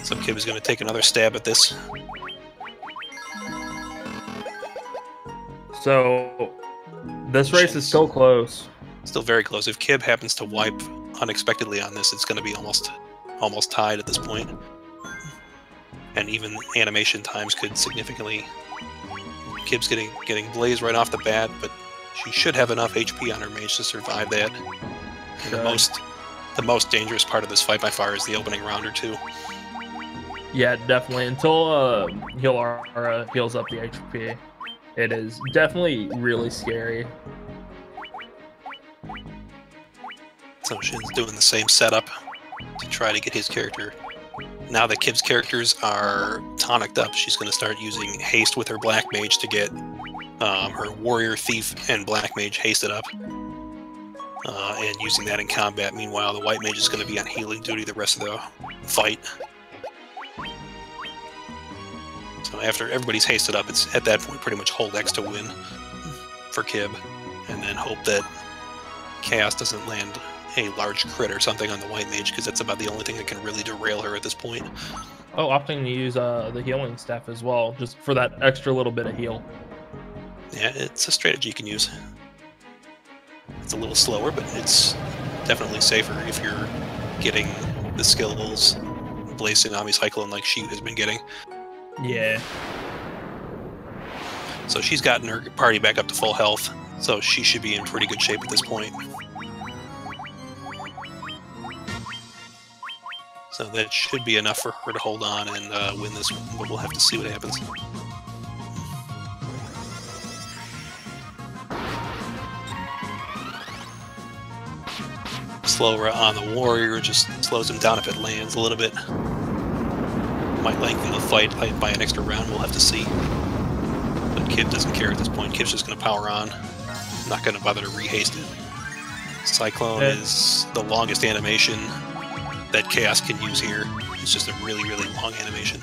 Some kid is going to take another stab at this. So this race is still close. Still very close. If Kib happens to wipe unexpectedly on this, it's going to be almost tied at this point. And even animation times could significantly... Kib's getting blazed right off the bat, but she should have enough HP on her mage to survive that. And the most dangerous part of this fight by far is the opening round or two. Yeah, definitely. Until Heal heals up the HP, it is definitely really scary. So Shin's doing the same setup to try to get his character. Now that Kib's characters are tonicked up, she's going to start using haste with her Black Mage to get her Warrior, Thief, and Black Mage hasted up. And using that in combat. Meanwhile, the White Mage is going to be on healing duty the rest of the fight. So after everybody's hasted up, it's at that point pretty much hold X to win for Kib. And then hope that Chaos doesn't land a large crit or something on the White Mage, because that's about the only thing that can really derail her at this point. Oh, opting to use the healing staff as well, just for that extra little bit of heal. Yeah, it's a strategy you can use. It's a little slower, but it's definitely safer if you're getting the skills Blaze Tsunami Cyclone like she has been getting. Yeah. So she's gotten her party back up to full health, so she should be in pretty good shape at this point. So that should be enough for her to hold on and win this one, but we'll have to see what happens. Slower on the Warrior, just slows him down if it lands a little bit. Might lengthen the fight by an extra round, we'll have to see. But Kib doesn't care at this point. Kib's just going to power on. Not going to bother to rehaste it. Cyclone is the longest animation that Chaos can use here. It's just a really, really long animation.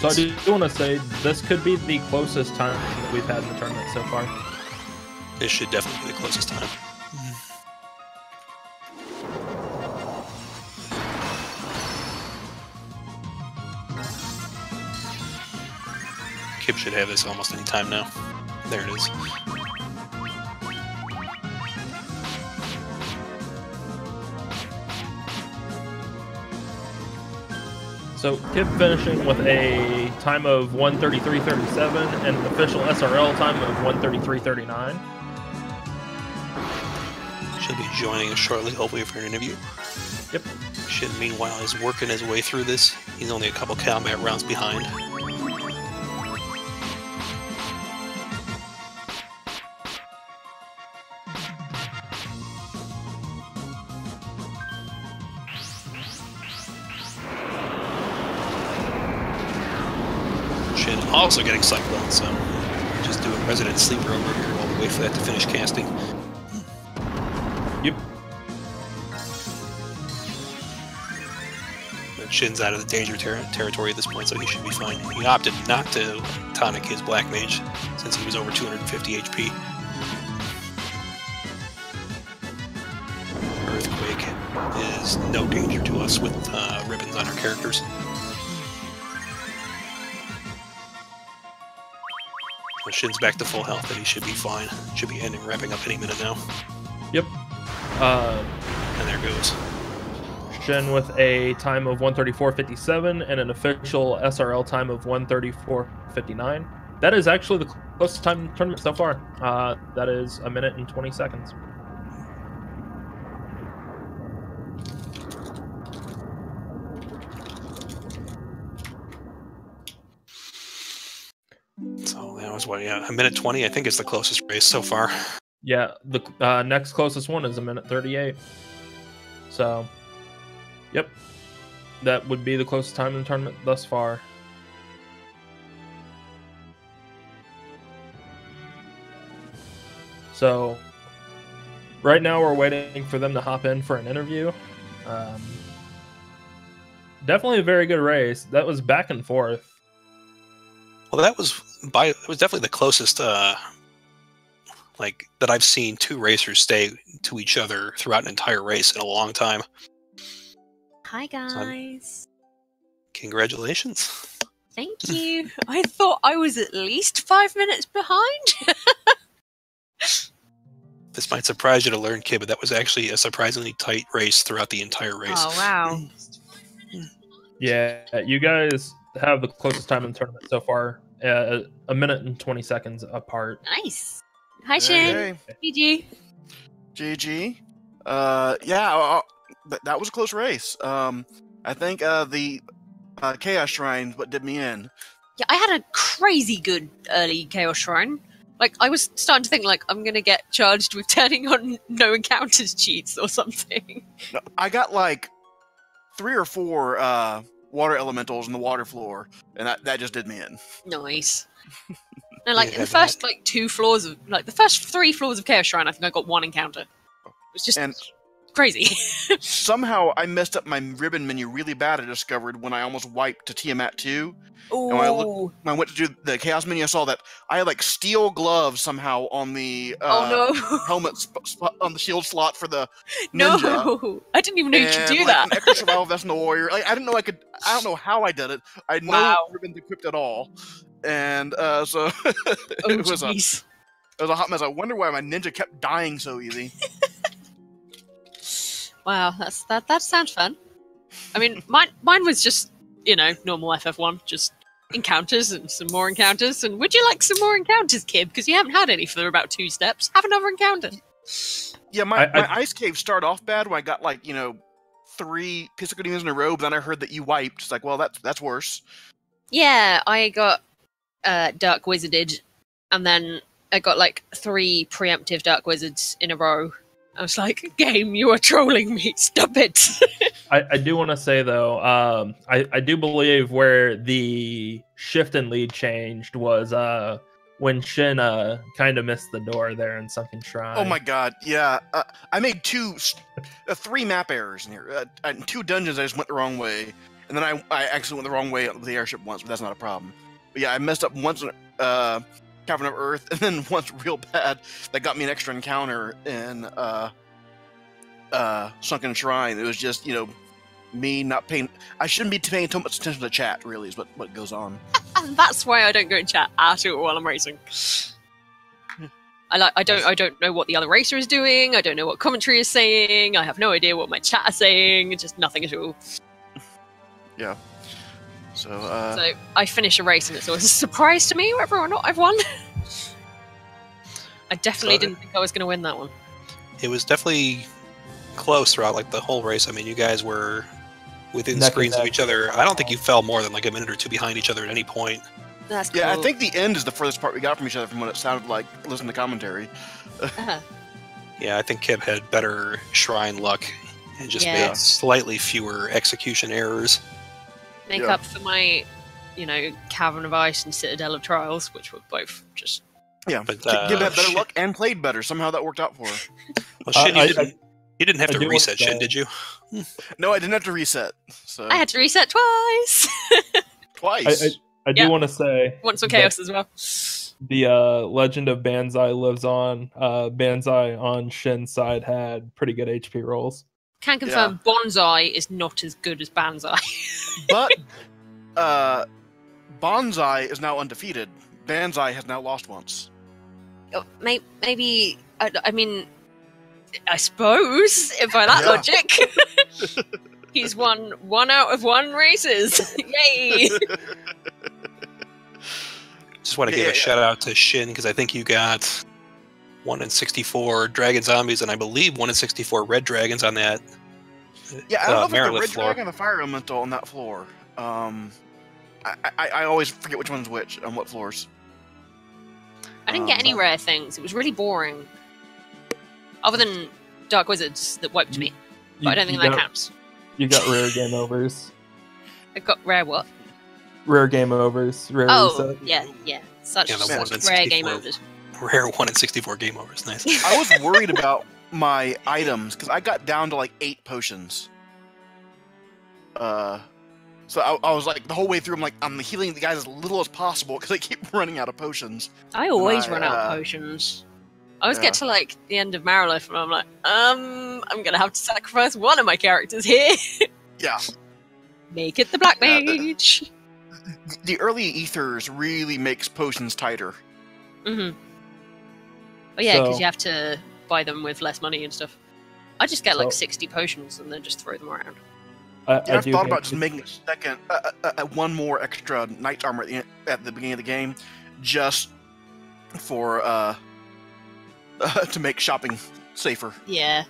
So I do want to say, this could be the closest time that we've had in the tournament so far. This should definitely be the closest time. Kib should have this almost any time now. There it is. So Kib finishing with a time of 1:33.37 and an official SRL time of 1:33.39. Should be joining us shortly, hopefully for an interview. Yep. Shin, meanwhile, is working his way through this. He's only a couple combat rounds behind. Shin also getting cyclone, so just do a resident sleeper over here while we wait for that to finish casting. Yep. But Shin's out of the danger territory at this point, so he should be fine. He opted not to tonic his Black Mage since he was over 250 HP. Earthquake is no danger to us with ribbons on our characters. When Shin's back to full health, then he should be fine. Should be wrapping up any minute now. Yep. And there goes. Shin with a time of 1:34:57 and an official SRL time of 1:34:59. That is actually the closest time in the tournament so far. That is 1 minute and 20 seconds. So that was what, yeah, 1 minute 20, I think is the closest race so far. Yeah, the next closest one is 1 minute 38. So, yep, that would be the closest time in the tournament thus far. So, right now we're waiting for them to hop in for an interview. Definitely a very good race. That was back and forth. Well, it was definitely the closest, like, that I've seen two racers stay to each other throughout an entire race in a long time. Hi, guys. Congratulations. Thank you. I thought I was at least 5 minutes behind. This might surprise you to learn, Kid, but that was actually a surprisingly tight race throughout the entire race. Oh, wow. Yeah, you guys have the closest time in the tournament so far. 1 minute and 20 seconds apart. Nice. Hi, Shin. GG. GG. Yeah, that was a close race. I think the Chaos Shrine what did me in. Yeah, I had a crazy good early Chaos Shrine. Like, I was starting to think, like, I'm gonna get charged with turning on no encounters cheats or something. No, I got, like, 3 or 4 water elementals in the water floor, and that just did me in. Nice. No, like, in the first, like, 2 floors of, like, the first 3 floors of Chaos Shrine, I think I got 1 encounter. It was just crazy. Somehow, I messed up my ribbon menu really bad, I discovered, when I almost wiped to Tiamat 2. Ooh. And when I went to do the Chaos menu, I saw that I had, like, steel gloves somehow on the helmet on the shield slot for the ninja. No! I didn't even know you could do that. An extra survival vest and the warrior. Like, I didn't know I could. I don't know how I did it. I had no ribbons equipped at all, and so it was a hot mess. I wonder why my ninja kept dying so easy. Wow, that sounds fun. I mean, mine was just, you know, normal FF1, just encounters and some more encounters. And would you like some more encounters, Kib? Because you haven't had any for about 2 steps. Have another encounter. Yeah, my ice cave started off bad when I got, like, 3 physical demons in a row. But then I heard that you wiped. It's like, well, that's worse. Yeah, I got Dark Wizarded, and then I got, like, 3 preemptive Dark Wizards in a row. I was like, game, you are trolling me. Stop it. I do want to say, though, I do believe where the shift and lead changed was when Shin kind of missed the door there in Sunken Shrine. Oh my god, yeah. I made 3 map errors in here. 2 dungeons I just went the wrong way. And then I actually went the wrong way with the airship once, but that's not a problem. But yeah, I messed up once Cavern of Earth, and then once real bad that got me an extra encounter in Sunken Shrine. It was just, me not paying. I shouldn't be paying too much attention to chat, really, is what goes on. And that's why I don't go in chat at all while I'm racing. I don't know what the other racer is doing. I don't know what commentary is saying. I have no idea what my chat is saying. Just nothing at all. Yeah. So I finish a race and it's always a surprise to me whether or not I've won. I definitely didn't think I was going to win that one. It was definitely close throughout, like, the whole race. I mean, you guys were within screens of each other. I don't think you fell more than, like, a minute or 2 behind each other at any point. That's cool. Yeah, I think the end is the furthest part we got from each other from what it sounded like listening to commentary. Yeah, I think Kib had better shrine luck and just made slightly fewer execution errors. Make up for my Cavern of Ice and Citadel of Trials, which were both just... Yeah, But, give that better luck and played better. Somehow that worked out for her. Well, Shin, you didn't have to reset, Shin, did you? No, I didn't have to reset. So I had to reset twice! twice. I do want to say... Once on Chaos as well. The Legend of Banzai lives on. Banzai on Shin's side had pretty good HP rolls. Can confirm Bonsai is not as good as Banzai. But Bonsai is now undefeated. Banzai has now lost once. Maybe, I mean, I suppose, if by that logic, he's won 1 out of 1 races. Yay! Just want to give a shout out to Shin, because I think you got 1 in 64 Dragon Zombies, and I believe 1 in 64 Red Dragons on that. Yeah, I don't know if it's the Marilith Red floor. Dragon and the Fire Elemental on that floor. I always forget which one's which on what floors. I didn't get any rare things. It was really boring. Other than Dark Wizards that wiped me. But I don't think that counts. You got rare game overs. I got rare what? Rare game overs. Rare reset. yeah. Such Yeah, the 1 in rare 64 game overs. Rare 1 in 64 game overs. Nice. I was worried about my items because I got down to like 8 potions. So I was like the whole way through. I'm healing the guys as little as possible because I keep running out of potions. I always run out of potions. I always get to like the end of Marilith and I'm like, I'm gonna have to sacrifice one of my characters here. Yeah. Make it the Black Mage. The early ethers really makes potions tighter. Mm-hmm. Oh yeah, because you have to buy them with less money and stuff. I just get like 60 potions and then just throw them around. I've thought about just making a second, one more extra knight's armor at the beginning of the game, just for to make shopping safer. Yeah.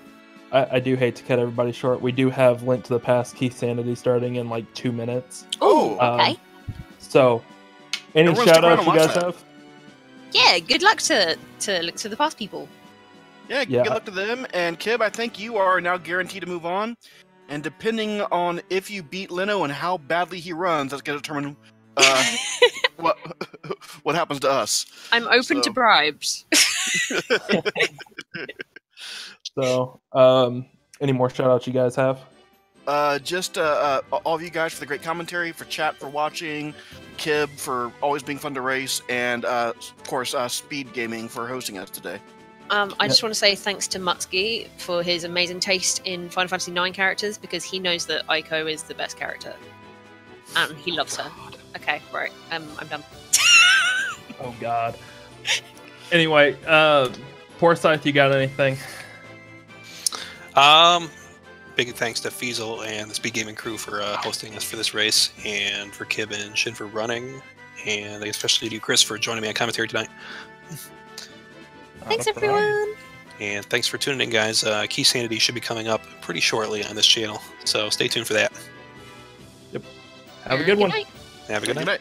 I do hate to cut everybody short. We do have Link to the Past Key Sanity starting in like 2 minutes. Oh, okay. So, any shout outs you guys have? Yeah, good luck to Link to the Past people. Yeah, good luck to them. And Kib, I think you are now guaranteed to move on. And depending on if you beat Leno and how badly he runs, that's going to determine what happens to us. I'm open to bribes. So, any more shout outs you guys have? Just all of you guys for the great commentary, for chat, for watching, Kib for always being fun to race, and of course Speed Gaming for hosting us today. I just want to say thanks to Mutsky for his amazing taste in Final Fantasy IX characters, because he knows that Aiko is the best character. And he loves her. Okay, right. I'm done. Oh, God. Anyway, Forsyth, you got anything? Big thanks to Feasel and the Speed Gaming crew for hosting us for this race, and for Kib and Shin for running, and especially to you, Chris, for joining me on commentary tonight. Thanks, everyone. And thanks for tuning in, guys. Key Sanity should be coming up pretty shortly on this channel, so stay tuned for that. Yep. Have a good one. Night. Have a good night.